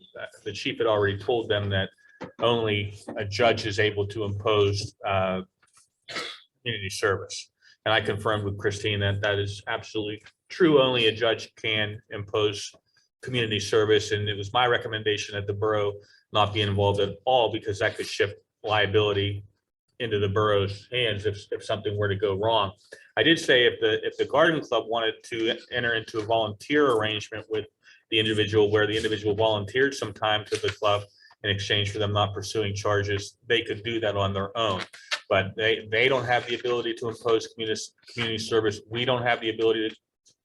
chief had already told them that only a judge is able to impose community service. And I confirmed with Christine that that is absolutely true. Only a judge can impose community service. And it was my recommendation that the borough not be involved at all, because that could shift liability into the borough's hands if something were to go wrong. I did say if the garden club wanted to enter into a volunteer arrangement with the individual where the individual volunteered some time to the club in exchange for them not pursuing charges, they could do that on their own. But they don't have the ability to impose community service. We don't have the ability to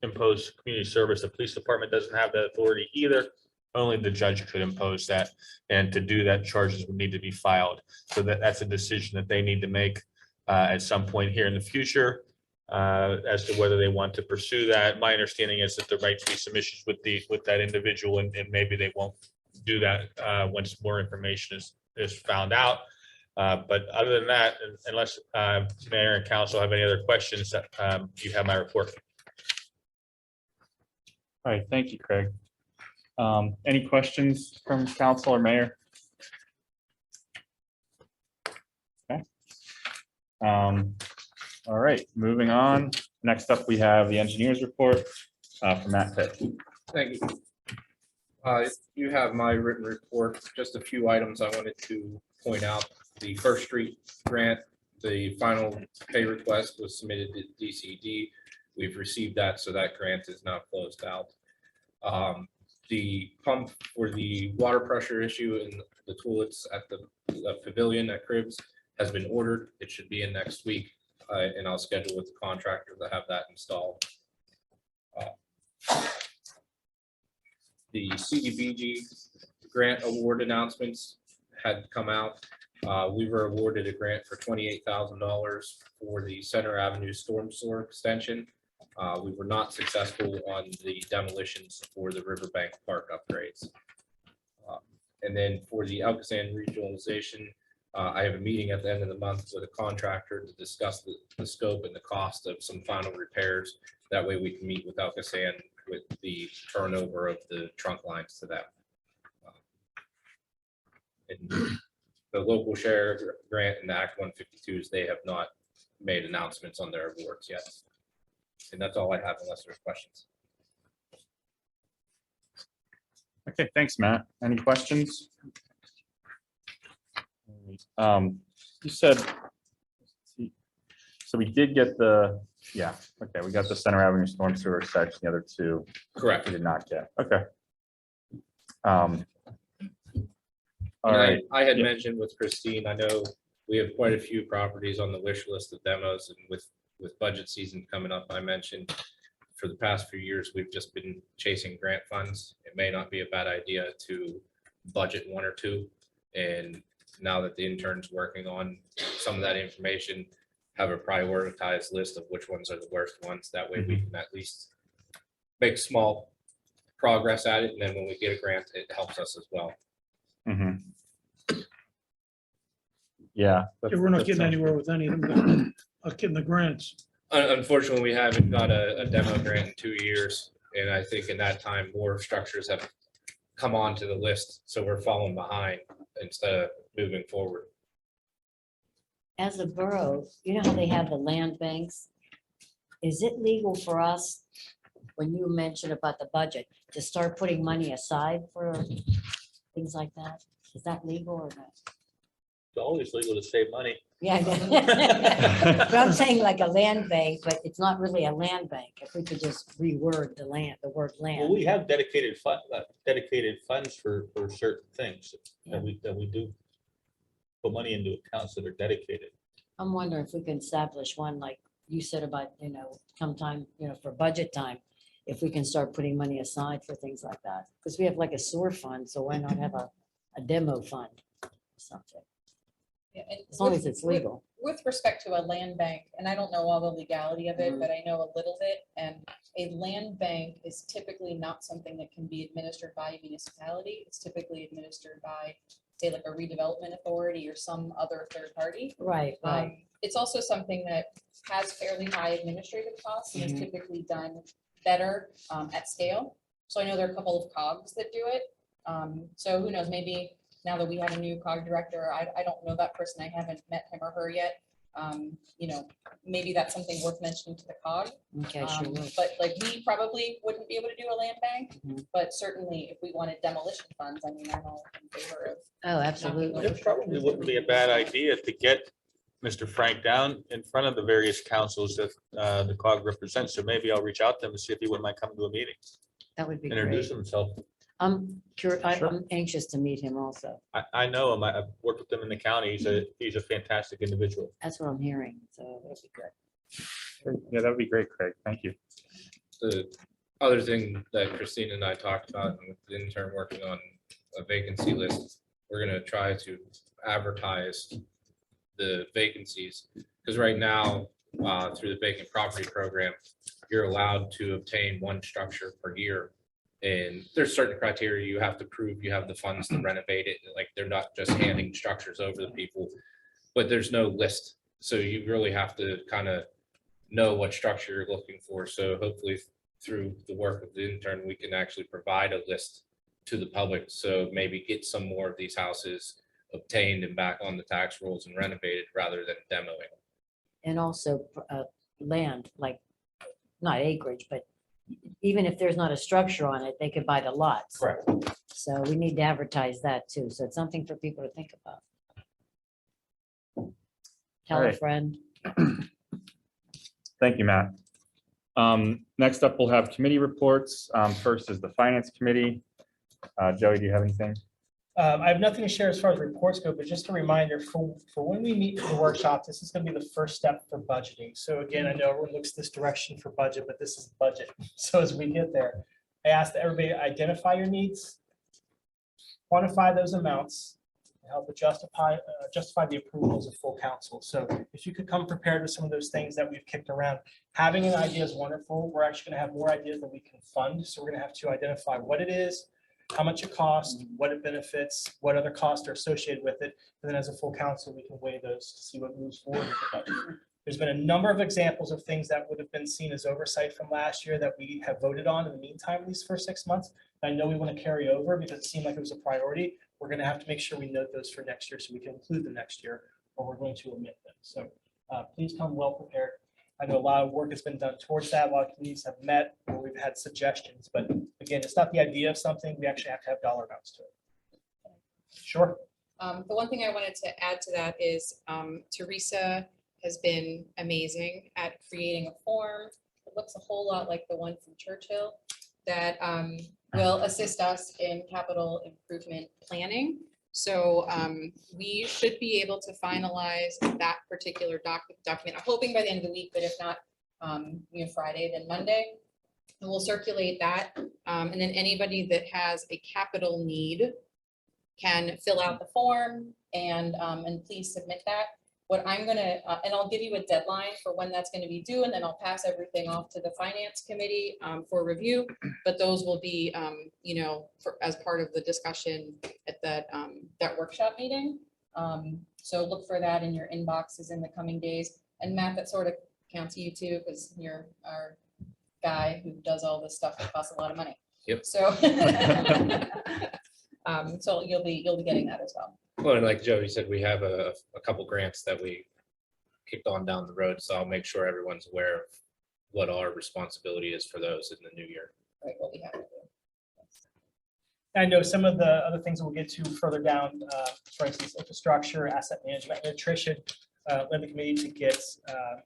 impose community service. The police department doesn't have that authority either. Only the judge could impose that, and to do that, charges would need to be filed. So that's a decision that they need to make at some point here in the future as to whether they want to pursue that. My understanding is that there might be some issues with that individual, and maybe they won't do that once more information is found out. But other than that, unless mayor and council have any other questions, you have my report. All right, thank you, Craig. Any questions from council or mayor? Okay. All right, moving on. Next up, we have the engineer's report from Matt Pitt. Thank you. You have my written report, just a few items I wanted to point out. The First Street grant, the final pay request was submitted to DCD. We've received that, so that grant is now closed out. The pump for the water pressure issue in the toilets at the pavilion at Cribs has been ordered. It should be in next week, and I'll schedule with the contractor to have that installed. The Cdbg grant award announcements had come out. We were awarded a grant for $28,000 for the Center Avenue storm sewer extension. We were not successful on the demolitions for the Riverbank Park upgrades. And then for the Alcoasand regionalization, I have a meeting at the end of the month with a contractor to discuss the scope and the cost of some final repairs. That way we can meet with Alcoasand with the turnover of the trunk lines to them. And the local share grant and the Act 152s, they have not made announcements on their awards yet. And that's all I have unless there's questions. Okay, thanks, Matt. Any questions? You said, so we did get the, yeah, okay, we got the Center Avenue storm sewer section, the other two. Correct. We did not get, okay. All And right. I had Yeah. mentioned with Christine, I know we have quite a few properties on the wish list of demos, and with budget season coming up, I mentioned for the past few years, we've just been chasing grant funds. It may not be a bad idea to budget one or two. And now that the intern's working on some of that information, have a prioritized list of which ones are the worst ones. That way we can at least make small progress at it. And then when we get a grant, it helps us as well. Mhm. Yeah. Yeah, we're not that getting sounds anywhere with any of them, not getting the grants. Unfortunately, we haven't got a demo grant in 2 years. And I think in that time, more structures have come onto the list. So we're falling behind instead of moving forward. As a borough, you know how they have the land banks? Is it legal for us, when you mentioned about the budget, to start putting money aside for things like that? Is that legal or not? It's always legal to save money. Yeah. But I'm saying like a land bank, but it's not really a land bank. If we could just reword the word Well, land. we have dedicated funds for certain things that we do put money into accounts that are dedicated. I'm wondering if we can establish one, like you said about, sometime, for budget time, if we can start putting money aside for things like that. Because we have like a sewer fund, so why not have a demo fund or something? Yeah, and As long with- as it's with- legal. With respect to a land bank, and I don't know all the legality of it, but I know a little bit, and a land bank is typically not something that can be administered by a municipality. It's typically administered by, say, like a redevelopment authority or some other third party. Right, right. It's also something that has fairly high administrative costs and is Mhm. typically done better at scale. So I know there are a couple of cogs that do it. So who knows, maybe now that we have a new cog director, I don't know that person, I haven't met him or her yet. Maybe that's something worth mentioning to the cog. Okay, sure will. But like, we probably wouldn't be able to do a land bank, Mhm. but certainly if we wanted demolition funds, I mean, I'm all in favor of. Oh, absolutely. It probably wouldn't be a bad idea to get Mr. Frank down in front of the various councils that the COG represents. So maybe I'll reach out to him and see if he wouldn't mind coming to a meeting, That would be introduce great. himself. I'm anxious to meet him also. I know him. I've worked with him in the county. He's a fantastic individual. That's what I'm hearing, so that'd be good. Yeah, that would be great, Craig. Thank you. The other thing that Christine and I talked about, and with the intern working on a vacancy list, we're gonna try to advertise the vacancies. Because right now, through the vacant property program, you're allowed to obtain one structure per year. And there's certain criteria you have to prove you have the funds to renovate it. Like, they're not just handing structures over to people. but there's no list. So you really have to kind of know what structure you're looking for. So hopefully through the work of the intern, we can actually provide a list to the public. So maybe get some more of these houses obtained and back on the tax rolls and renovated rather than demoing. And also land, like, not acreage, but even if there's not a structure on it, they could buy the lots. Correct. So we need to advertise that too. So it's something for people to think about. Tell a Alright. friend. Thank you, Matt. Next up, we'll have committee reports. First is the Finance Committee. Joey, do you have anything? I have nothing to share as far as reports go, but just a reminder for when we meet for the workshop, this is going to be the first step for budgeting. So again, I know everyone looks this direction for budget, but this is budget. So as we get there, I ask that everybody identify your needs, quantify those amounts, and help justify the approvals of full council. So if you could come prepared with some of those things that we've kicked around, having an idea is wonderful. We're actually going to have more ideas that we can fund. So we're going to have to identify what it is, how much it costs, what it benefits, what other costs are associated with it. And then as a full council, we can weigh those to see what moves forward with the budget. There's been a number of examples of things that would have been seen as oversight from last year that we have voted on in the meantime, these first 6 months. I know we want to carry over because it seemed like it was a priority. We're going to have to make sure we note those for next year so we can include them next year, or we're going to omit them. So please come well prepared. I know a lot of work has been done towards that. A lot of communities have met, or we've had suggestions, but again, it's not the idea of something. We actually have to have dollar amounts to it. Sure. The one thing I wanted to add to that is Teresa has been amazing at creating a form. It looks a whole lot like the one from Churchill that will assist us in capital improvement planning. So we should be able to finalize that particular document. I'm hoping by the end of the week, but if not, Friday, then Monday. And we'll circulate that. And then anybody that has a capital need can fill out the form and please submit that. What I'm gonna, and I'll give you a deadline for when that's gonna be due, and then I'll pass everything off to the Finance Committee for review. But those will be, as part of the discussion at that workshop meeting. So look for that in your inboxes in the coming days. And Matt, that sort of counts to you too, because you're our guy who does all this stuff that costs a lot of money. Yep. So, so you'll be getting that as well. Well, and like Jody said, we have a couple grants that we kicked on down the road, so I'll make sure everyone's aware of what our responsibility is for those in the new year. Right, what we have to do. I know some of the other things that we'll get to further down, for instance, infrastructure, asset management, nutrition, led the committee to get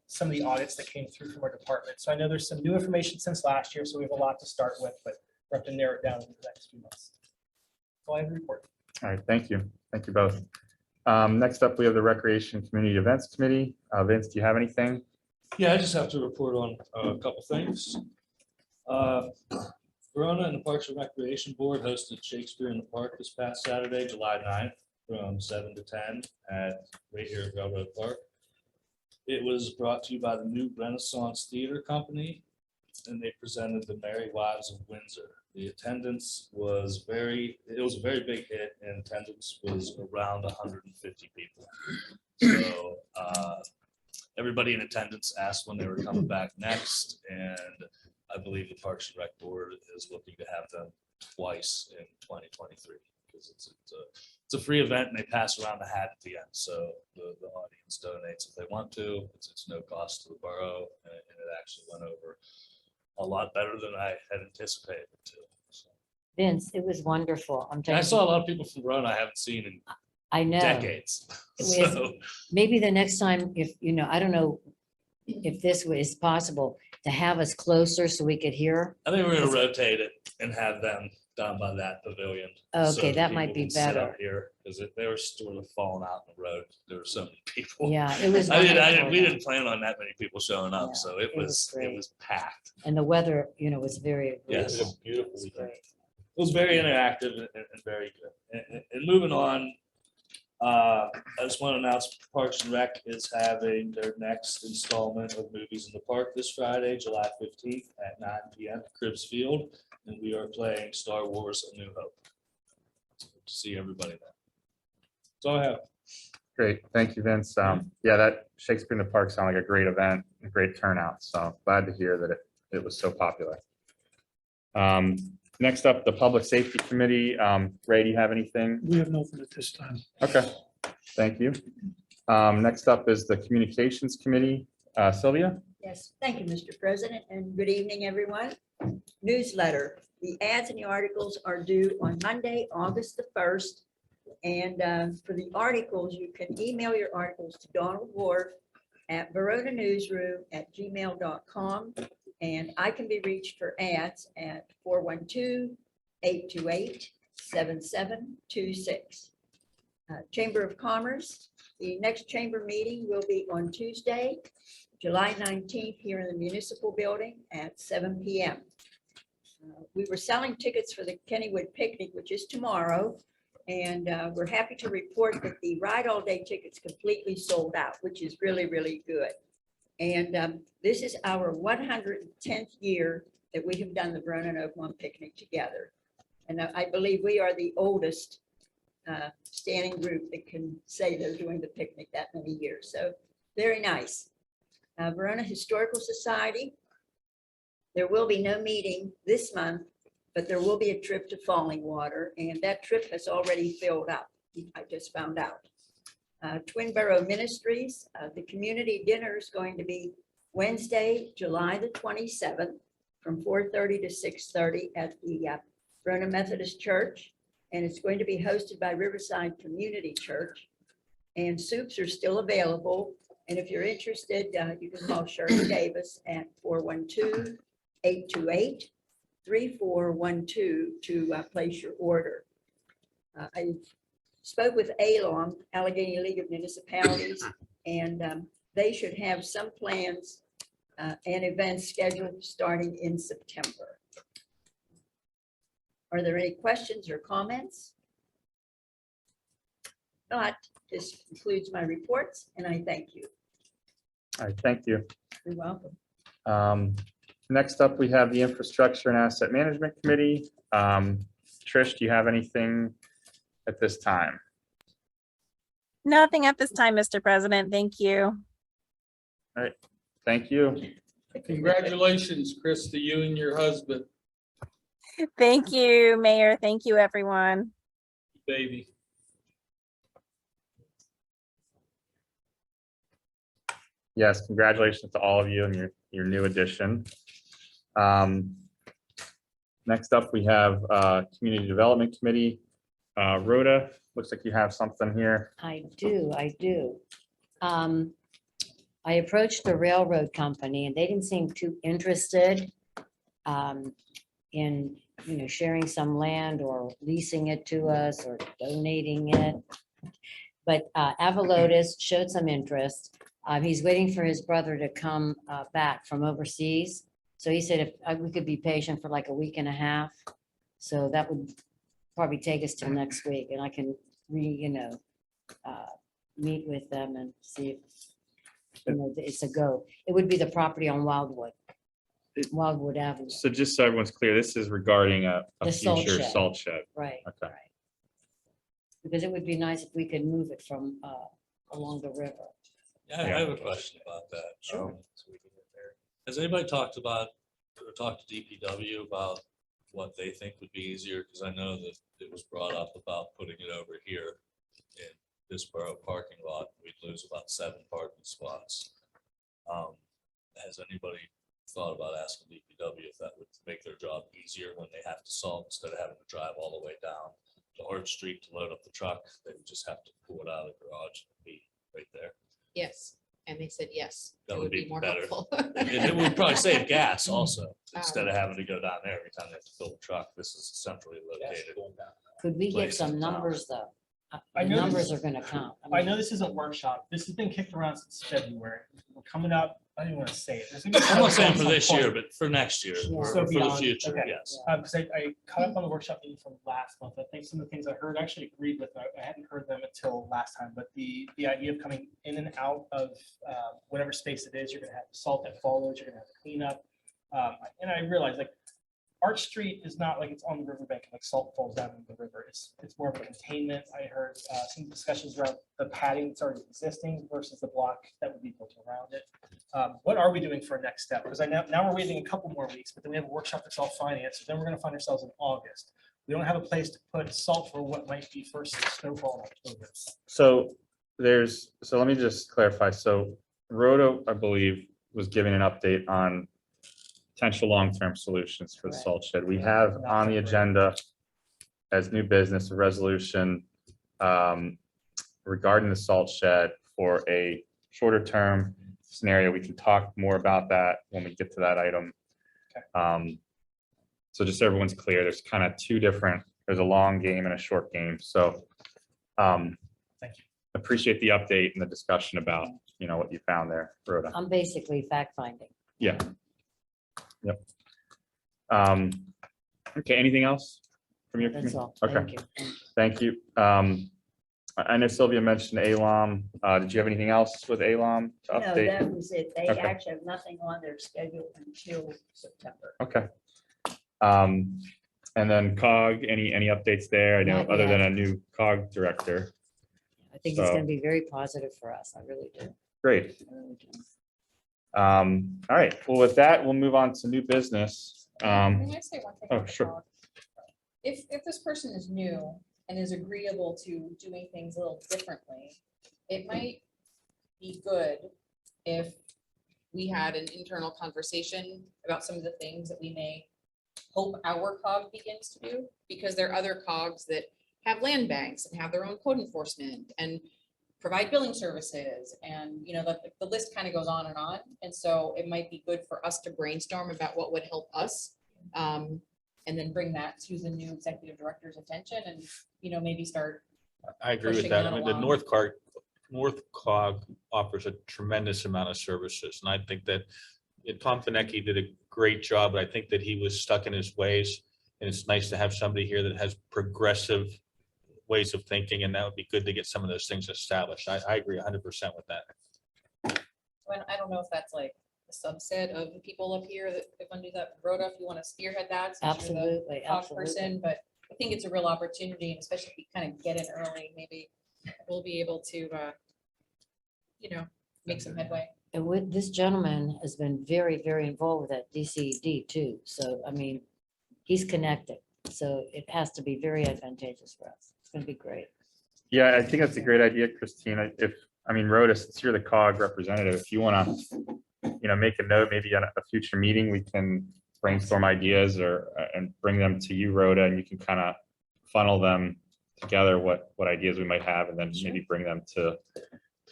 some of the audits that came through from our department. So I know there's some new information since last year, so we have a lot to start with, but we have to narrow it down in the next few months. That's all I have to report. All right, thank you. Thank you both. Next up, we have the Recreation Community Events Committee. Vince, do you have anything? Yeah, I just have to report on a couple things. Verona and the Parks and Recreation Board hosted Shakespeare in the Park this past Saturday, July 9th, from 7 to 10 right here at Railroad Park. It was brought to you by the New Renaissance Theater Company, and they presented The Merry Wives of Windsor. The attendance was it was a very big hit, and attendance was around 150 people. So everybody in attendance asked when they were coming back next, and I believe the Parks and Rec Board is looking to have them twice in 2023 because it's a free event and they pass around the hat at the end. So the audience donates if they want to. It's no cost to the borough, and it actually went over a lot better than I had anticipated it to. So. Vince, it was wonderful. I'm telling I you. saw a lot of people from Verona I haven't seen in I know. decades. It was- So, Maybe the next time, if, I don't know if this is possible to have us closer so we could hear. I think we're gonna rotate it and have them down by that pavilion. Okay, so that might people be can sit better. out here because they were sort of falling out in the road. There were so many people. Yeah, it was. We wonderful. didn't plan on that many people showing up, Yeah, so it was great. packed. And the weather, was very. Yes. agreeable. Beautiful. It was It great. was very interactive and very good. And moving on, I just want to announce Parks and Rec is having their next installment of Movies in the Park this Friday, July 15th at 9 p.m. at Cribbs Field. And we are playing Star Wars: A New Hope. So to see everybody there. That's all I have. Great. Thank you, Vince. Yeah, that Shakespeare in the Park sounded like a great event, a great turnout. So glad to hear that it was so popular. Next up, the Public Safety Committee. Ray, do you have anything? We have nothing at this time. Okay, thank you. Next up is the Communications Committee. Sylvia? Yes, thank you, Mr. President, and good evening, everyone. Newsletter. The ads and the articles are due on Monday, August the 1st. And for the articles, you can email your articles to Donald Ward at barodanewsroom@gmail.com. And I can be reached for ads at 412-828-7726. Chamber of Commerce, the next chamber meeting will be on Tuesday, July 19th, here in the municipal building at 7 p.m. We were selling tickets for the Kennywood picnic, which is tomorrow. And we're happy to report that the ride all day tickets completely sold out, which is really, really good. And this is our 110th year that we have done the Verona and Oakmont picnic together. And I believe we are the oldest standing group that can say they're doing the picnic that many years. So very nice. Verona Historical Society. There will be no meeting this month, but there will be a trip to Falling Water, and that trip has already filled up. I just found out. Twin Borough Ministries, the community dinner is going to be Wednesday, July the 27th, from 4:30 to 6:30 at the Verona Methodist Church, and it's going to be hosted by Riverside Community Church. And soups are still available, and if you're interested, you can call Shirley Davis at 412-828-3412 to place your order. I spoke with ALOM, Allegheny League of Municipalities, and they should have some plans and events scheduled starting in September. Are there any questions or comments? Not, this concludes my reports, and I thank you. All right, thank you. You're welcome. Next up, we have the Infrastructure and Asset Management Committee. Trish, do you have anything at this time? Nothing at this time, Mr. President. Thank you. All right, thank you. Congratulations, Chris, to you and your husband, Thank you, Mayor. Thank you, everyone. baby. Yes, congratulations to all of you and your new addition. Next up, we have Community Development Committee. Rhoda, looks like you have something here. I do. I approached the railroad company and they didn't seem too interested in, sharing some land or leasing it to us or donating it. But Avalotis showed some interest. He's waiting for his brother to come back from overseas. So he said if we could be patient for like a week and a half. So that would probably take us till next week, and I can meet with them and see if it's a go. It would be the property on Wildwood Avenue. So just so everyone's clear, this is regarding a The salt future shed. salt shed. Right. Okay. Right. Because it would be nice if we could move it from along the river. Yeah, I have a question about that. Sure. Has anybody talked to DPW about what they think would be easier? Because I know that it was brought up about putting it over here in this borough parking lot. We'd lose about 7 parking spots. Has anybody thought about asking DPW if that would make their job easier when they have to salt instead of having to drive all the way down to Hart Street to load up the truck? They would just have to pull it out of the garage and be right there. Yes, and they said yes. That It would be more better. helpful. And it would probably save gas also, instead of having to go down there every time they have to fill the truck. This is centrally located. Could we get Place some in town. numbers though? I The know numbers this- are gonna count. I know this isn't workshop. This has been kicked around since February. We're coming up, I don't even want to say it. There's gonna be I'm not saying for some this point. year, but for next year, Yeah. or So for the beyond, future, okay. yes. Because I caught up on the workshop meeting from last month. I think some of the things I heard, I actually agreed with. I hadn't heard them until last time, but the idea of coming in and out of whatever space it is, you're gonna have salt that follows, you're gonna have to clean up. And I realized, like, Arch Street is not like it's on the riverbank, like salt falls down into the river. It's more of a containment. I heard some discussions around the padding that's already existing versus the block that would be built around it. What are we doing for a next step? Because now we're waiting a couple more weeks, but then we have a workshop that's all financed. So then we're going to find ourselves in August. We don't have a place to put salt for what might be first snowfall in October. So let me just clarify. So Rhoda, I believe, was giving an update on potential long-term solutions for the salt shed. We have on the agenda as new business, a resolution regarding the salt shed for a shorter term scenario. We can talk more about that when we get to that item. So just so everyone's clear, there's kind of two different, there's a long game and a short game. So Thank you. appreciate the update and the discussion about, what you found there, Rhoda. I'm basically fact finding. Yeah. Yep. Okay, anything else from your That's committee? all. Okay, Thank you. thank you. I know Sylvia mentioned ALOM. Did you have anything else with ALOM to No, update? that was it. They Okay. actually have nothing on their schedule until September. Okay. And then COG, any updates there? I know Not other yet. than a new COG director. I think it's So- going to be very positive for us. I really do. Great. I really do. All right, well, with that, we'll move on to new business. Can I say one thing? oh, about the sure. dog? If this person is new and is agreeable to doing things a little differently, it might be good if we had an internal conversation about some of the things that we may hope our COG begins to do, because there are other COGs that have land banks and have their own code enforcement and provide billing services, and the list kind of goes on. And so it might be good for us to brainstorm about what would help us, and then bring that to the new executive director's attention, and maybe start. I agree with pushing that. that I mean, the along. North Cog offers a tremendous amount of services, and I think that Tom Finecki did a great job, but I think that he was stuck in his ways, and it's nice to have somebody here that has progressive ways of thinking, and that would be good to get some of those things established. I agree 100% with that. Well, I don't know if that's like a subset of the people up here that if undo that, Rhoda, if you want to spearhead that. since you're the Absolutely, COG absolutely. person, but I think it's a real opportunity, and especially if we kind of get in early, maybe we'll be able to, make some headway. And this gentleman has been very, very involved with that DCD too. So, I mean, he's connected. So it has to be very advantageous for us. It's going to be great. Yeah, I think that's a great idea, Christina. Rhoda, since you're the COG representative, if you want to, make a note, maybe on a future meeting, we can brainstorm ideas and bring them to you, Rhoda, and you can kind of funnel them together, what ideas we might have, and then maybe bring them to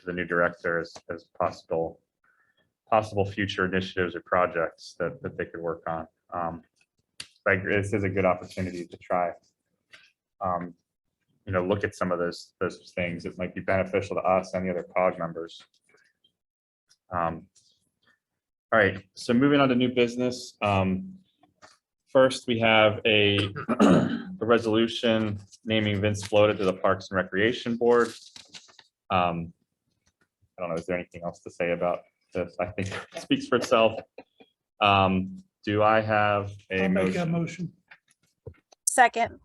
the new director as possible future initiatives or projects that they could work on. I agree, this is a good opportunity to try, look at some of those things that might be beneficial to us and the other COG members. All right, so moving on to new business. First, we have a resolution naming Vince Flota to the Parks and Recreation Board. I don't know, is there anything else to say about this? I think it speaks for itself. Do I have a I'll make a motion? motion. Second.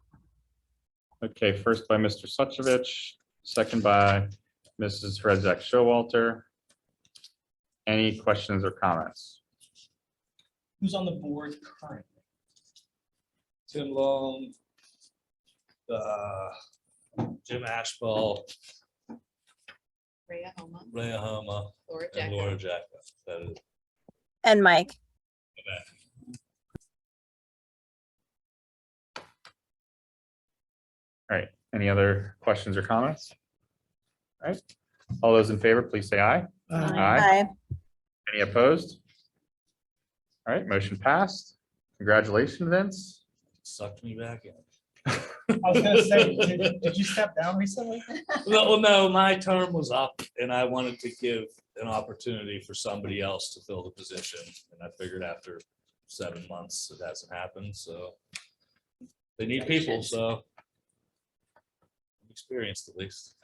Okay, first by Mr. Suchovich, second by Mrs. Fredzak Showalter. Any questions or comments? Who's on the board currently? Tim Long, Jim Ashball, Rhea Homa, Rhea Homa, Laura and Jacka. Laura Jacka. That is And Mike. All right, any other questions or comments? All right, all those in favor, please say aye. Aye. Any opposed? All right, motion passed. Congratulations, Vince. sucked me back in. I was gonna say, did you step down recently? No, my term was up and I wanted to give an opportunity for somebody else to fill the position. And I figured after 7 months, it hasn't happened, so they need people, so I'm experienced at least.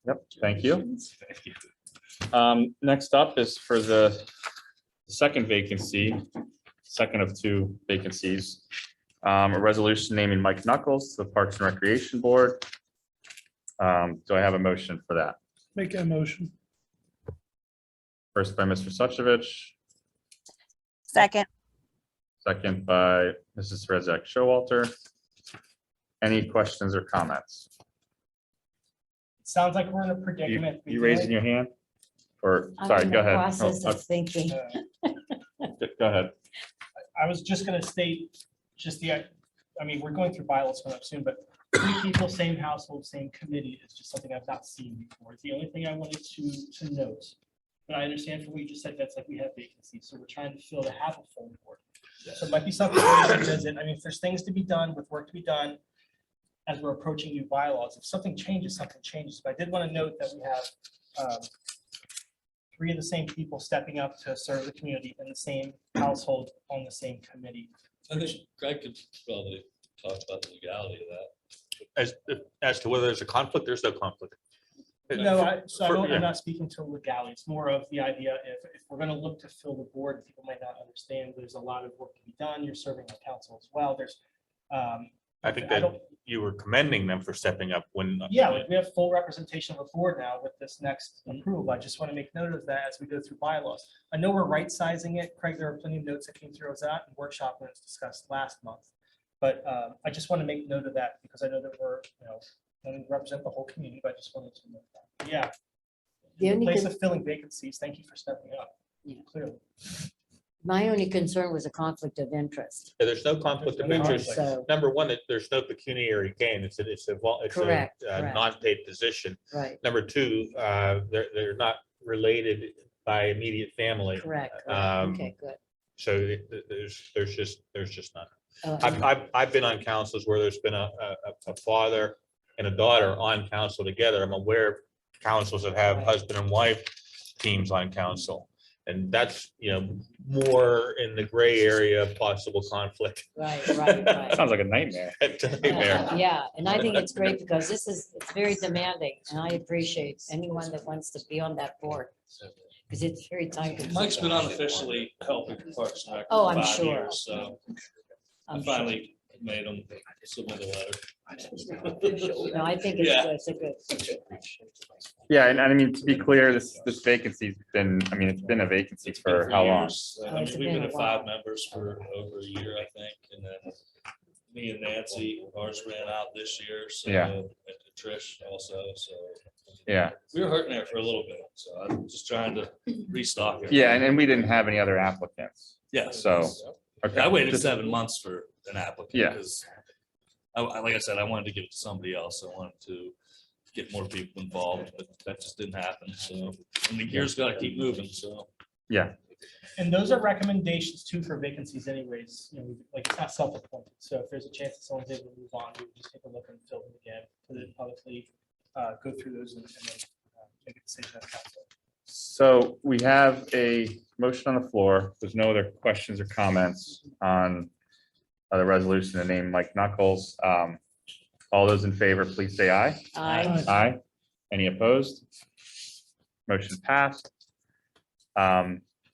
Yep, thank you. Next up is for the second vacancy, second of 2 vacancies. A resolution naming Mike Knuckles to the Parks and Recreation Board. Do I have a motion for that? Make that motion. First by Mr. Suchovich, Second. second by Mrs. Rezak Showalter. Any questions or comments? Sounds like we're in a predicament. You raising your hand? Or, I'm sorry, in go the ahead. process Oh, of thinking. Go ahead. I was just gonna state, I mean, we're going through bylaws coming up soon, but 3 people, same household, same committee is just something I've not seen before. It's the only thing I wanted to note. But I understand from what you just said, that's like we have vacancies, so we're trying to fill to have a full board. So it might be something to revisit. I mean, if there's things to be done with work to be done as we're approaching new bylaws, if something changes, something changes. But I did want to note that we have 3 of the same people stepping up to serve the community in the same household on the same committee. I think Greg could probably talk about the legality of that. As to whether there's a conflict, there's no conflict. No, Yeah. I'm not speaking to legality. It's more of the idea, if we're gonna look to fill the board, people might not understand, there's a lot of work to be done. You're serving on council as well. There's, I think I that don't- you were commending them for stepping up when. yeah, like we have full representation of the board now with this next approval. I just want to make note of that as we go through bylaws. I know we're right sizing it. Craig, there are plenty of notes that came through as that and workshop when it's discussed last month. But I just want to make note of that because I know that we're, and represent the whole community, but I just wanted to note that. Yeah. The In only place con- of filling vacancies, thank you for stepping up. Yeah. Clearly. My only concern was a conflict of interest. There's no conflict of There's no interest. So, Number one, that there's no pecuniary gain. It's Correct, a correct. non-paid position. right, Number two, they're not related by immediate family. correct. Um, Okay, good. So there's just none. Oh, I've been on councils where there's been a father and a daughter on council together. I'm aware of councils that have husband and wife teams on council. And that's, more in the gray area of possible conflict. Right, right. Sounds like a nightmare. It's a nightmare. Yeah, and I think it's great because it's very demanding and I appreciate anyone that wants to be on that board. Because it's very time consuming. Mike's been unofficially helping Parks and Rec Oh, for I'm 5 sure. years, so I I'm sure. finally made him submit a letter. No, I think it's Yeah. good, it's a good. Yeah, and I mean, to be clear, this vacancy's been, it's been a vacancy It's been for how long? years. Oh, I it's mean, we've been been a at while. 5 members for over a year, I think, and then me and Nancy, ours ran out this year, so. Yeah. And Trish also, so. Yeah, We were hurting there for a little bit, so I'm just trying to restock it. yeah, and we didn't have any other applicants. Yeah. So, okay. I waited Just- 7 months for an applicant. Yeah. Because like I said, I wanted to give it to somebody else. I wanted to get more people involved, but that just didn't happen. So, and the gear's got to keep moving, so. Yeah, And those are recommendations too for vacancies anyways, like it's not self-appointed. So if there's a chance that someone's able to move on, we would just take a look and fill them again, put it publicly, go through those and then make a decision as council. so we have a motion on the floor. There's no other questions or comments on the resolution to name Mike Knuckles. All those in favor, please say aye. I, Aye. Any opposed? Motion passed.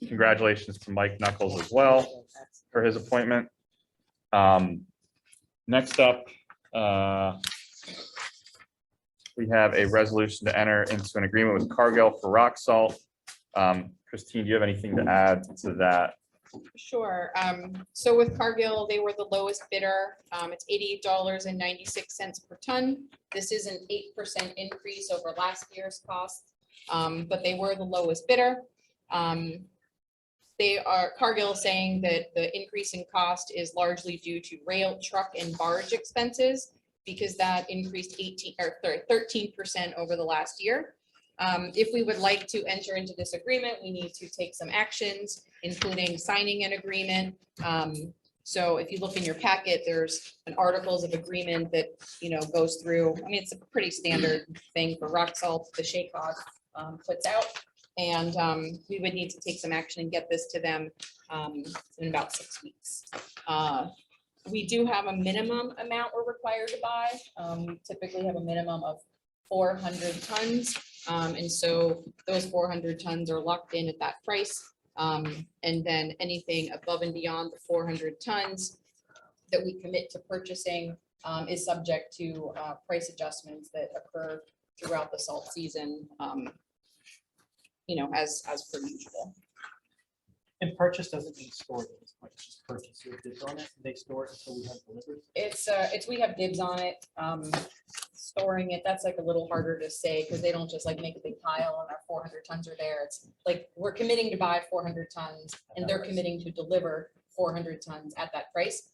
Congratulations to Mike Knuckles as well for his appointment. Next up, we have a resolution to enter into an agreement with Cargill for rock salt. Christine, do you have anything to add to that? Sure. So with Cargill, they were the lowest bidder. It's $88.96 per ton. This is an 8% increase over last year's cost, but they were the lowest bidder. Cargill is saying that the increase in cost is largely due to rail, truck, and barge expenses because that increased 13% over the last year. If we would like to enter into this agreement, we need to take some actions, including signing an agreement. So if you look in your packet, there's an articles of agreement that, goes through. It's a pretty standard thing for rock salt, the SHACOG puts out. And we would need to take some action and get this to them in about 6 weeks. We do have a minimum amount we're required to buy. We typically have a minimum of 400 tons. And so those 400 tons are locked in at that price. And then anything above and beyond the 400 tons that we commit to purchasing is subject to price adjustments that occur throughout the salt season, as per usual. And purchase doesn't mean stored, it's just purchase, so if it's on it, they store it until we have delivered. It's we have dibs on it. Storing it, that's like a little harder to say because they don't just like make a big pile and our 400 tons are there. It's like we're committing to buy 400 tons and they're committing to deliver 400 tons at that price.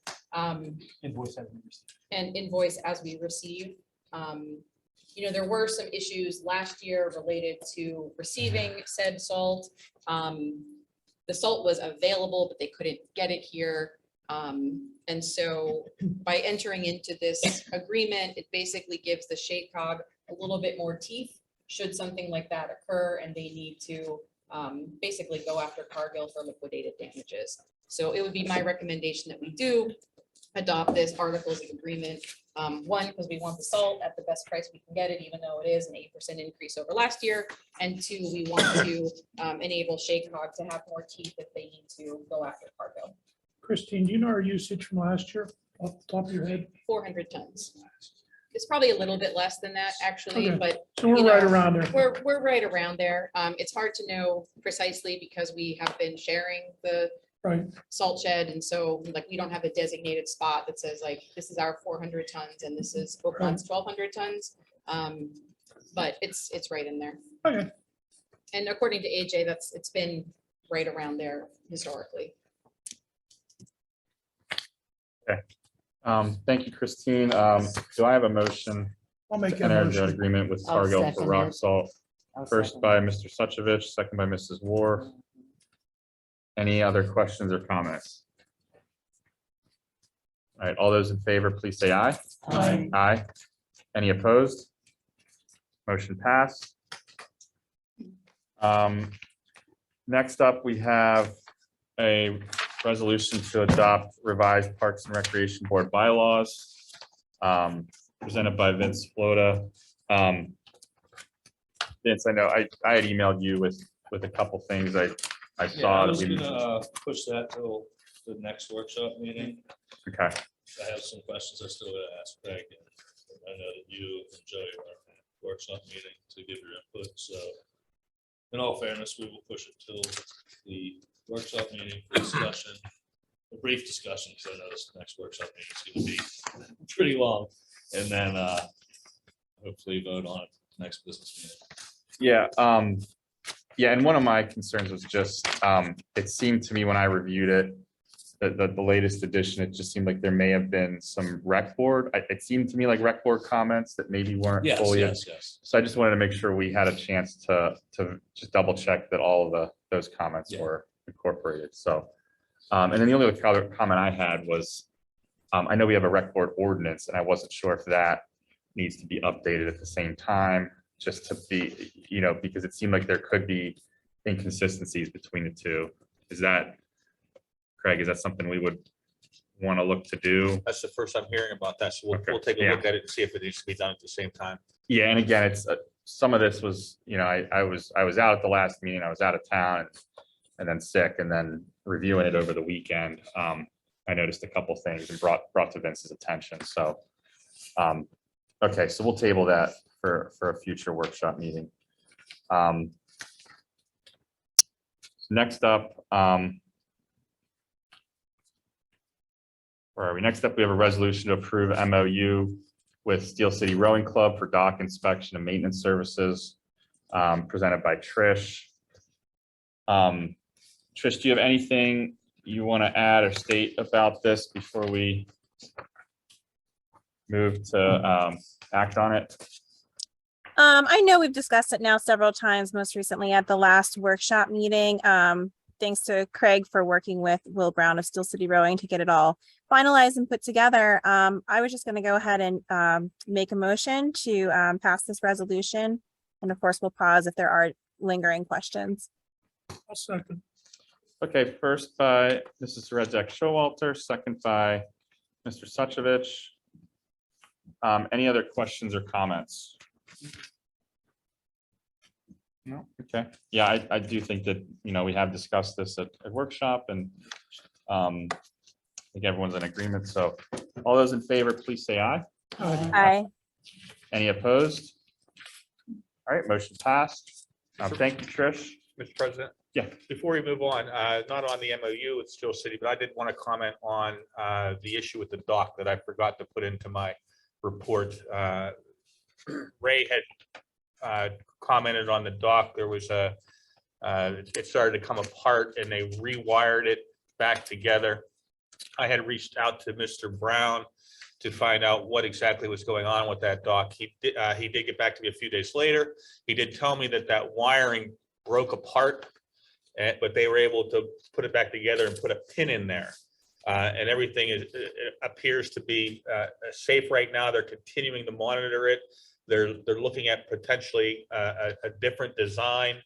Invoice as we receive. And invoice as we receive. There were some issues last year related to receiving said salt. The salt was available, but they couldn't get it here. And so by entering into this agreement, it basically gives the SHACOG a little bit more teeth should something like that occur and they need to basically go after Cargill for liquidated damages. So it would be my recommendation that we do adopt this articles of agreement. One, because we want the salt at the best price we can get it, even though it is an 8% increase over last year. And two, we want to enable SHACOG to have more teeth if they need to go after Cargill. Christine, do you know our usage from last year off the top of your head? 400 tons. It's probably a little bit less than that, actually, Okay. but So we're right around there. we're right around there. It's hard to know precisely because we have been sharing the Right. salt shed, and so like we don't have a designated spot that says like this is our 400 tons and this is Oakland's 1,200 tons. But it's right in there. Okay. And according to AJ, it's been right around there historically. Okay. Thank you, Christine. Do I have a motion I'll make to that enter into an motion. agreement with I'll Cargill for second rock it. salt? I'll First second. by Mr. Suchovich, second by Mrs. War. Any other questions or comments? All right, all those in favor, please say aye. Aye. Aye. Any opposed? Motion passed. Next up, we have a resolution to adopt revised Parks and Recreation Board bylaws, presented by Vince Flota. Vince, I know I had emailed you with a couple things I Yeah, saw. I that was we- gonna push that till the next workshop meeting. Okay, I have some questions I still gotta ask Craig. And I know that you and Joey are at the workshop meeting to give your input, so in all fairness, we will push it till the workshop meeting for discussion, a brief discussion, because I know this next workshop meeting is gonna be pretty long, and then hopefully vote on it next business meeting. yeah, yeah, and one of my concerns was just, it seemed to me when I reviewed it, that the latest edition, it just seemed like there may have been some rec board. It seemed to me like rec board comments that maybe weren't Yes, fully. yes. So I just wanted to make sure we had a chance to just double check that all of those comments Yeah. were incorporated. So, and then the only other comment I had was, I know we have a rec board ordinance and I wasn't sure if that needs to be updated at the same time, just to be, because it seemed like there could be inconsistencies between the two. Is that, Craig, is that something we would want to look to do? That's the first I'm hearing about that, so Okay, we'll take a yeah. look at it and see if it needs to be done at the same time. Yeah, and again, it's, some of this was, I was out at the last meeting, I was out of town and then sick, and then reviewing it over the weekend. I noticed a couple things and brought to Vince's attention, so. Okay, so we'll table that for a future workshop meeting. Next up, where are we? Next up, we have a resolution to approve MOU with Steel City Rowing Club for dock inspection and maintenance services, presented by Trish. Trish, do you have anything you want to add or state about this before we move to act on it? I know we've discussed it now several times, most recently at the last workshop meeting. Thanks to Craig for working with Will Brown of Steel City Rowing to get it all finalized and put together. I was just going to go ahead and make a motion to pass this resolution. And of course, we'll pause if there are lingering questions. I'll second. Okay, first by Mrs. Redzak Showalter, second by Mr. Suchovich. Any other questions or comments? No, okay. Yeah, I do think that, we have discussed this at workshop and I think everyone's in agreement. So all those in favor, please say aye. Aye. Any opposed? All right, motion passed. Thank you, Trish. Mr. President? Yeah. Before we move on, not on the MOU with Steel City, but I did want to comment on the issue with the dock that I forgot to put into my report. Ray had commented on the dock. There was it started to come apart and they rewired it back together. I had reached out to Mr. Brown to find out what exactly was going on with that dock. He did get back to me a few days later. He did tell me that wiring broke apart, but they were able to put it back together and put a pin in there. And everything appears to be safe right now. They're continuing to monitor it. They're looking at potentially a different design,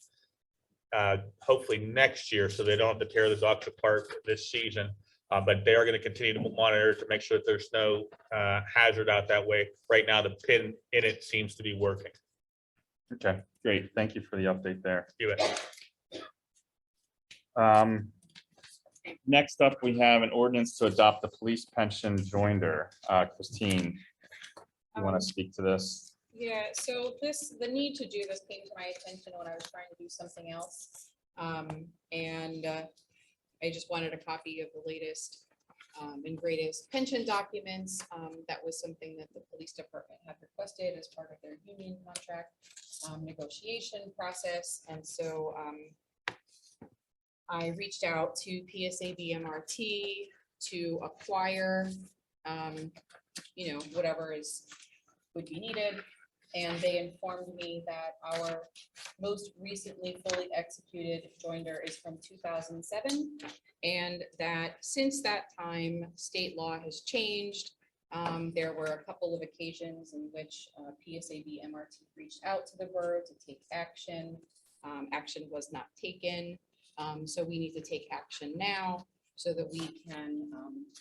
hopefully next year, so they don't have to tear the docks apart this season. But they are going to continue to monitor to make sure that there's no hazard out that way. Right now, the pin in it seems to be working. Okay, great. Thank you for the update there. You bet. Next up, we have an ordinance to adopt the police pension joinder. Christine, you want to speak to this? Yeah, so the need to do this came to my attention when I was trying to do something else. I just wanted a copy of the latest and greatest pension documents. That was something that the police department had requested as part of their union contract negotiation process. And so I reached out to PSAB MRT to acquire, whatever would be needed. And they informed me that our most recently fully executed joinder is from 2007. And that since that time, state law has changed. There were a couple of occasions in which PSAB MRT reached out to the borough to take action. Action was not taken. So we need to take action now so that we can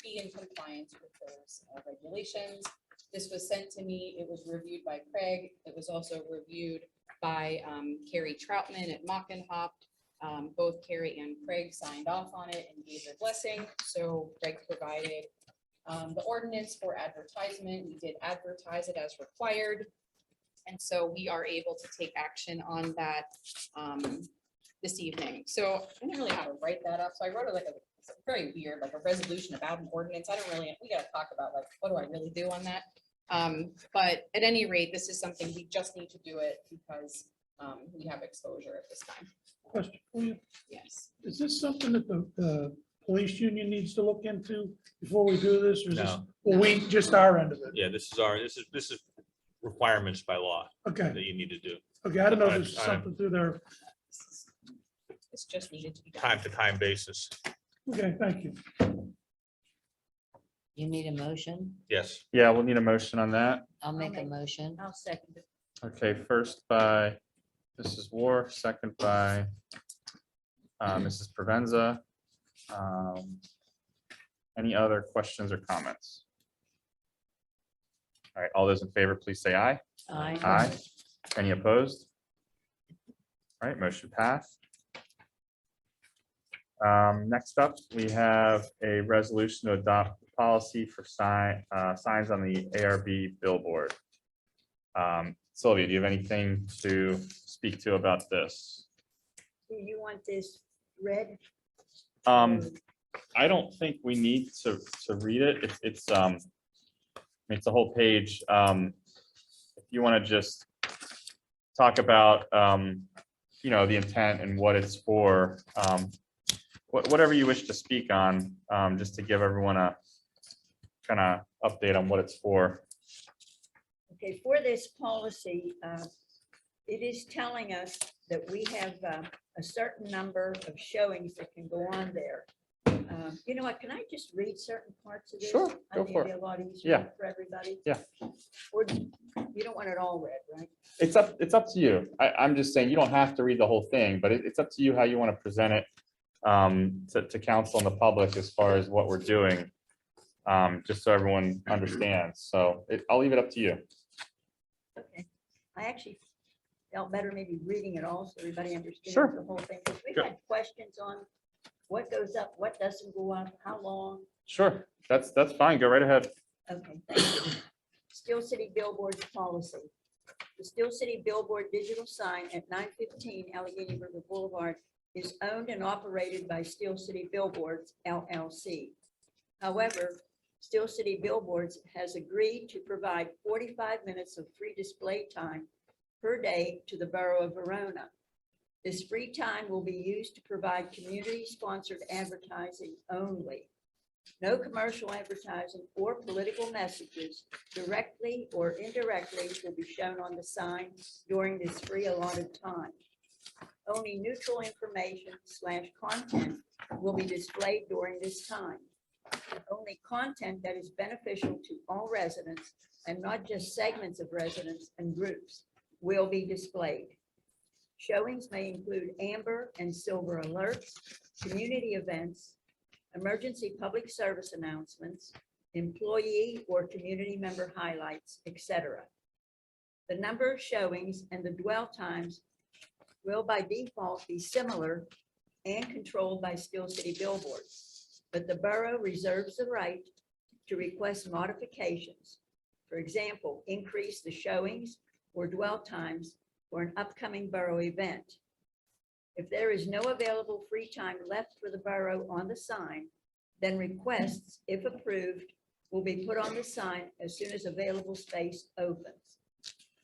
be in compliance with those regulations. This was sent to me. It was reviewed by Craig. It was also reviewed by Carrie Troutman at Mockenhop. Both Carrie and Craig signed off on it and gave their blessing. So Craig provided the ordinance for advertisement. We did advertise it as required. And so we are able to take action on that this evening. So I didn't really know how to write that up. So I wrote it like it's very weird, like a resolution about an ordinance. We got to talk about like, what do I really do on that? But at any rate, this is something we just need to do it because we have exposure at this time. Question for you. Yes. Is this something that the police union needs to look into before we do this? Or is this, No. well, we, just our end of it? Yeah, this is requirements by law Okay, that you need to do okay, I don't know if there's something through there. It's just needed to be done. time to time basis. Okay, thank you. You need a motion? Yes. Yeah, we'll need a motion on that. I'll make a motion. I'll second it. Okay, first by Mrs. War, second by Mrs. Provenza. Any other questions or comments? All right, all those in favor, please say aye. Aye. Aye. Any opposed? All right, motion passed. Next up, we have a resolution to adopt policy for signs on the ARB billboard. Sylvia, do you have anything to speak to about this? Do you want this read? I don't think we need to read it. It's a whole page. If you want to just talk about, the intent and what it's for, whatever you wish to speak on, just to give everyone a kind of update on what it's for. Okay, for this policy, it is telling us that we have a certain number of showings that can go on there. You know what, can I just read certain parts of this? Sure, I go think for it'd be it. a lot easier Yeah. for everybody. Yeah. Or you don't want it all read, right? It's up to you. I'm just saying, you don't have to read the whole thing, but it's up to you how you want to present it to council and the public as far as what we're doing, just so everyone understands. So I'll leave it up to you. Okay, I actually felt better maybe reading it all so everybody understands Sure. the whole thing. 'Cause we've Sure. had questions on what goes up, what doesn't go up, how long. Sure, that's fine. Go right ahead. Okay, thank you. Steel City Billboards policy. The Steel City Billboard digital sign at 915 Allegheny River Boulevard is owned and operated by Steel City Billboards LLC. However, Steel City Billboards has agreed to provide 45 minutes of free display time per day to the Borough of Verona. This free time will be used to provide community-sponsored advertising only. No commercial advertising or political messages directly or indirectly will be shown on the sign during this free allotted time. Only neutral information / content will be displayed during this time. Only content that is beneficial to all residents and not just segments of residents and groups will be displayed. Showings may include amber and silver alerts, community events, emergency public service announcements, employee or community member highlights, etc. The number of showings and the dwell times will by default be similar and controlled by Steel City Billboards, but the borough reserves the right to request modifications. For example, increase the showings or dwell times for an upcoming borough event. If there is no available free time left for the borough on the sign, then requests, if approved, will be put on the sign as soon as available space opens.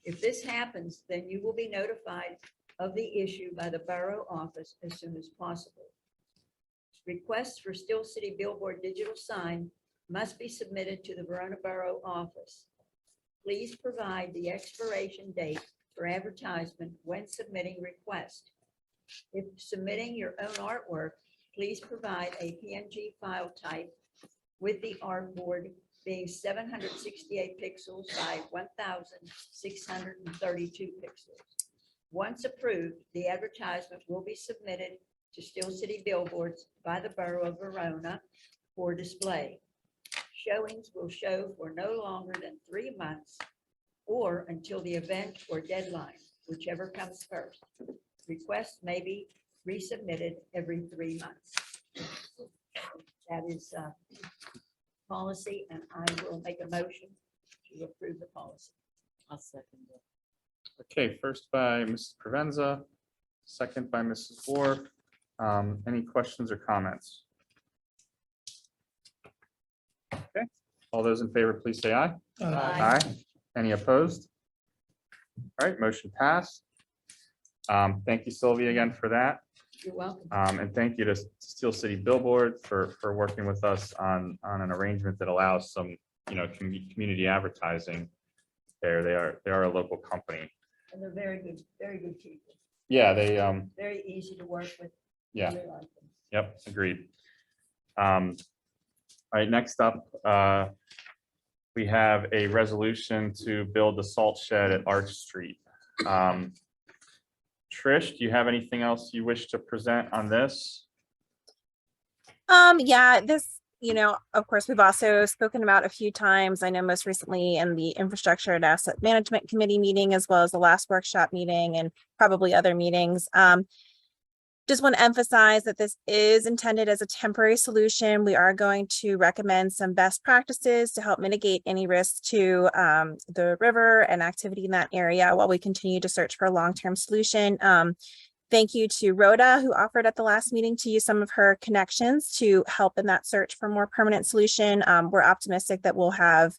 If this happens, then you will be notified of the issue by the borough office as soon as possible. Requests for Steel City Billboard digital sign must be submitted to the Verona Borough office. Please provide the expiration date for advertisement when submitting request. If submitting your own artwork, please provide a PNG file type with the artboard being 768 pixels by 1,632 pixels. Once approved, the advertisement will be submitted to Steel City Billboards by the Borough of Verona for display. Showings will show for no longer than 3 months or until the event or deadline, whichever comes first. Requests may be resubmitted every 3 months. That is policy, and I will make a motion to approve the policy. I'll second it. Okay, first by Mrs. Provenza, second by Mrs. Moore. Any questions or comments? Okay, all those in favor, please say aye. Aye. Any opposed? All right, motion passed. Thank you, Sylvia, again for that. You're welcome. And thank you to Steel City Billboard for working with us on an arrangement that allows some, community advertising there. They are a local company. And they're very good people. Yeah, they, Very easy to work with. yeah, Really like them. yep, agreed. All right, next up, we have a resolution to build the salt shed at Arch Street. Trish, do you have anything else you wish to present on this? Yeah, this, of course, we've also spoken about a few times. I know most recently in the Infrastructure and Asset Management Committee meeting, as well as the last workshop meeting and probably other meetings. Just want to emphasize that this is intended as a temporary solution. We are going to recommend some best practices to help mitigate any risks to the river and activity in that area while we continue to search for a long-term solution. Thank you to Rhoda, who offered at the last meeting to use some of her connections to help in that search for more permanent solution. We're optimistic that we'll have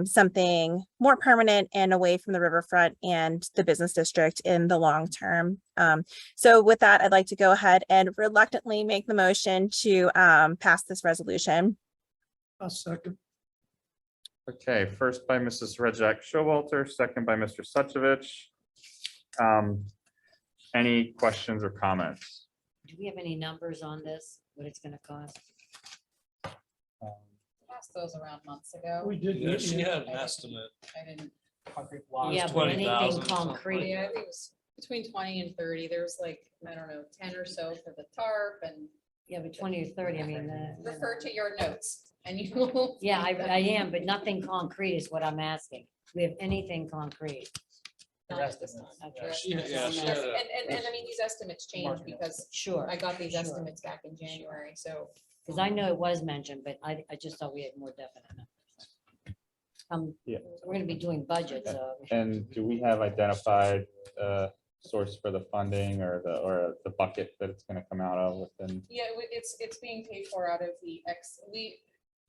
something more permanent and away from the riverfront and the business district in the long term. So with that, I'd like to go ahead and reluctantly make the motion to pass this resolution. I'll second. Okay, first by Mrs. Rejak Showalter, second by Mr. Suchovich. Any questions or comments? Do we have any numbers on this, what it's gonna cost? Passed those around months ago. We did. Yeah, she had an estimate. I didn't. Concrete blocks. Yeah, but anything 20,000. concrete. Yeah, I think it was between 20 and 30. There's like, I don't know, 10 or so for the tarp and Yeah, but 20 or 30, I mean, refer to your notes and you will. yeah, I am, but nothing concrete is what I'm asking. Do we have anything concrete? not at this time. Okay. She had And I mean, these estimates change because Sure, I got these Sure. estimates back in January, so. because I know it was mentioned, but I just thought we had more definite numbers. Yeah. We're gonna be doing budget, so. And do we have identified source for the funding or the bucket that it's gonna come out of within? Yeah, it's being paid for out of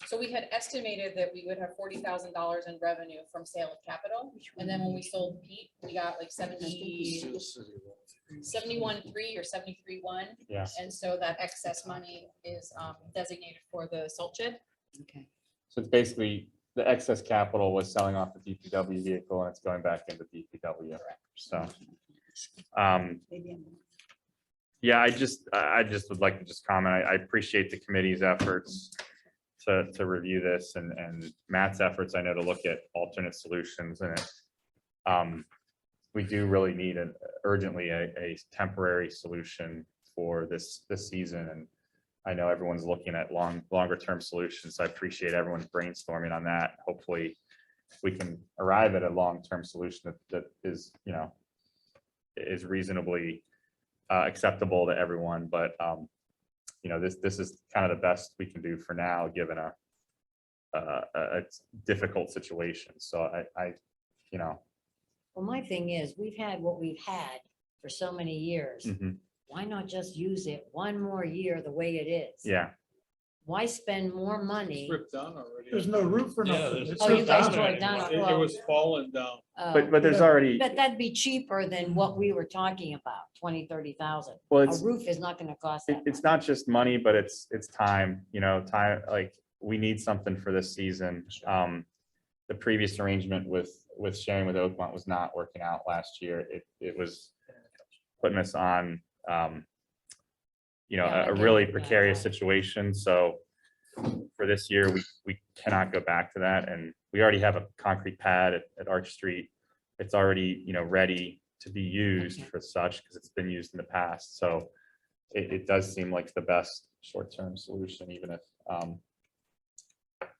so we had estimated that we would have $40,000 in revenue from sale of capital. And then when we sold Pete, we got like 71.3 or 73.1. Yeah. And so that excess money is designated for the salt shed. Okay. So it's basically the excess capital was selling off the DPW vehicle and it's going back into DPW. So, yeah, I just would like to just comment. I appreciate the committee's efforts to review this and Matt's efforts, I know, to look at alternate solutions and we do really need urgently a temporary solution for this season. And I know everyone's looking at longer term solutions. So I appreciate everyone's brainstorming on that. Hopefully we can arrive at a long-term solution that is, is reasonably acceptable to everyone. But this is kind of the best we can do for now, given a difficult situation. So Well, my thing is, we've had what we've had for so many years. mhm, Why not just use it one more year the way it is? yeah. Why spend more money? It's ripped down already. There's no roof or Yeah, nothing. there's- It's Oh, you ripped guys down. tore it down. It was falling down. But there's already, But that'd be cheaper than what we were talking about, 20,000-30,000. well, A roof is not gonna cost that it's much. not just money, but it's time, time, like, we need something for this season. The previous arrangement with sharing with Oakmont was not working out last year. It was putting us on, Yeah, I a get really it. precarious situation. So for this year, we cannot go back to that. And we already have a concrete pad at Arch Street. It's already, ready to be used Okay. for such because it's been used in the past. So it does seem like the best short-term solution, even if,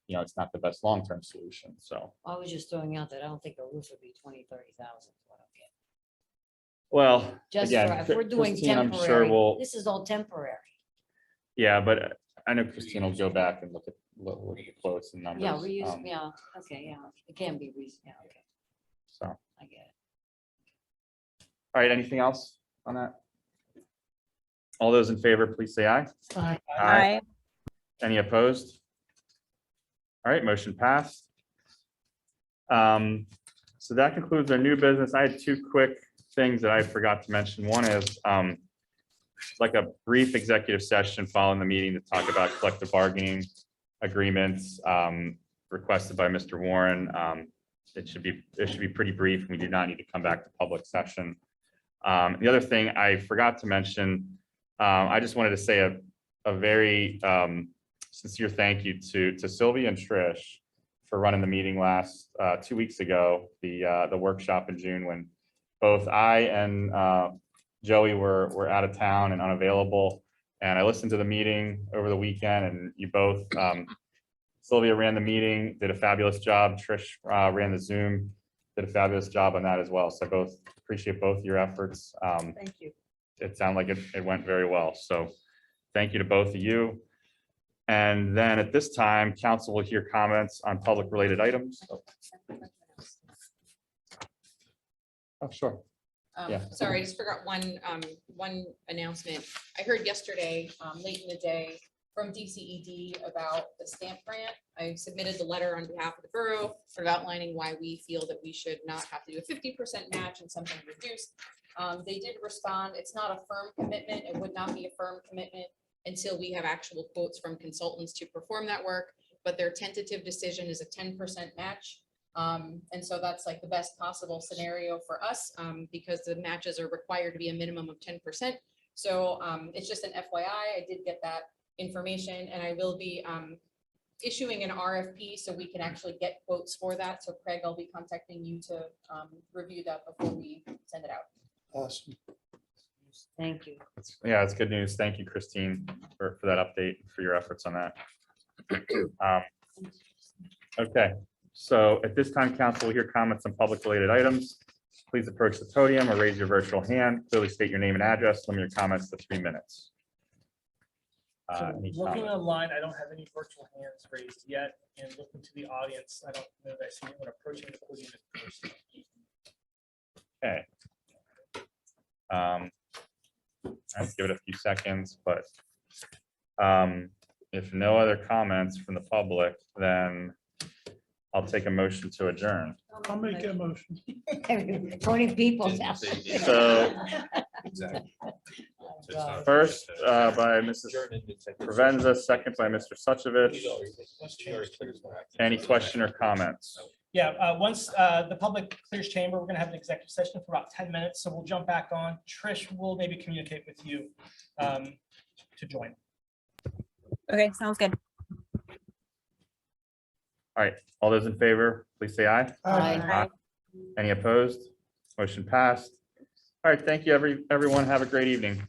it's not the best long-term solution. So, I was just throwing out that I don't think a roof would be 20,000-30,000. well, Just again, for, if we're doing Christine, I'm sure temporary, we'll, this is all temporary. yeah, but I know Christine will go back and look at the quotes and numbers. Yeah, reuse, yeah, okay, yeah, it can be, yeah, okay, So, all I get it. right, anything else on that? All those in favor, please say aye. Aye. Aye. Any opposed? All right, motion passed. So that concludes our new business. I had two quick things that I forgot to mention. One is like a brief executive session following the meeting to talk about collective bargaining agreements requested by Mr. Warren. It should be pretty brief. We do not need to come back to public session. The other thing I forgot to mention, I just wanted to say a very sincere thank you to Sylvia and Trish for running the meeting last 2 weeks ago, the workshop in June, when both I and Joey were out of town and unavailable. And I listened to the meeting over the weekend, and you both, Sylvia ran the meeting, did a fabulous job. Trish ran the Zoom, did a fabulous job on that as well. So I both appreciate both your efforts. Thank you. It sounded like it went very well. So thank you to both of you. And then at this time, council will hear comments on public related items. Oh, sure. Yeah. Sorry, I just forgot one announcement. I heard yesterday, late in the day, from DCED about the stamp grant. I submitted the letter on behalf of the borough, sort of outlining why we feel that we should not have to do a 50% match and something reduced. They did respond. It's not a firm commitment. It would not be a firm commitment until we have actual quotes from consultants to perform that work, but their tentative decision is a 10% match. And so that's like the best possible scenario for us, because the matches are required to be a minimum of 10%. So it's just an FYI, I did get that information, and I will be issuing an RFP so we can actually get quotes for that. So Craig, I'll be contacting you to review that before we send it out. Awesome. Thank you. Yeah, it's good news. Thank you, Christine, for that update, for your efforts on that. Okay, so at this time, council will hear comments on public related items. please approach the podium or raise your virtual hand. Clearly state your name and address. Limit your comments to 3 minutes. So Any looking comments? online, I don't have any virtual hands raised yet, and looking to the audience, I don't know that I see anyone approaching the podium. Okay. I'll give it a few seconds, but if no other comments from the public, then I'll take a motion to adjourn. I'll make that motion. 20 people. now. So first by Mrs. Provenza, second by Mr. Suchovich. Any question or comments? Yeah, once the public clears chamber, we're gonna have an executive session for about 10 minutes, so we'll jump back on. Trish will maybe communicate with you to join. Okay, sounds good. All right, all those in favor, please say aye. Aye. Any opposed? Motion passed. All right, thank you, everyone. Have a great evening.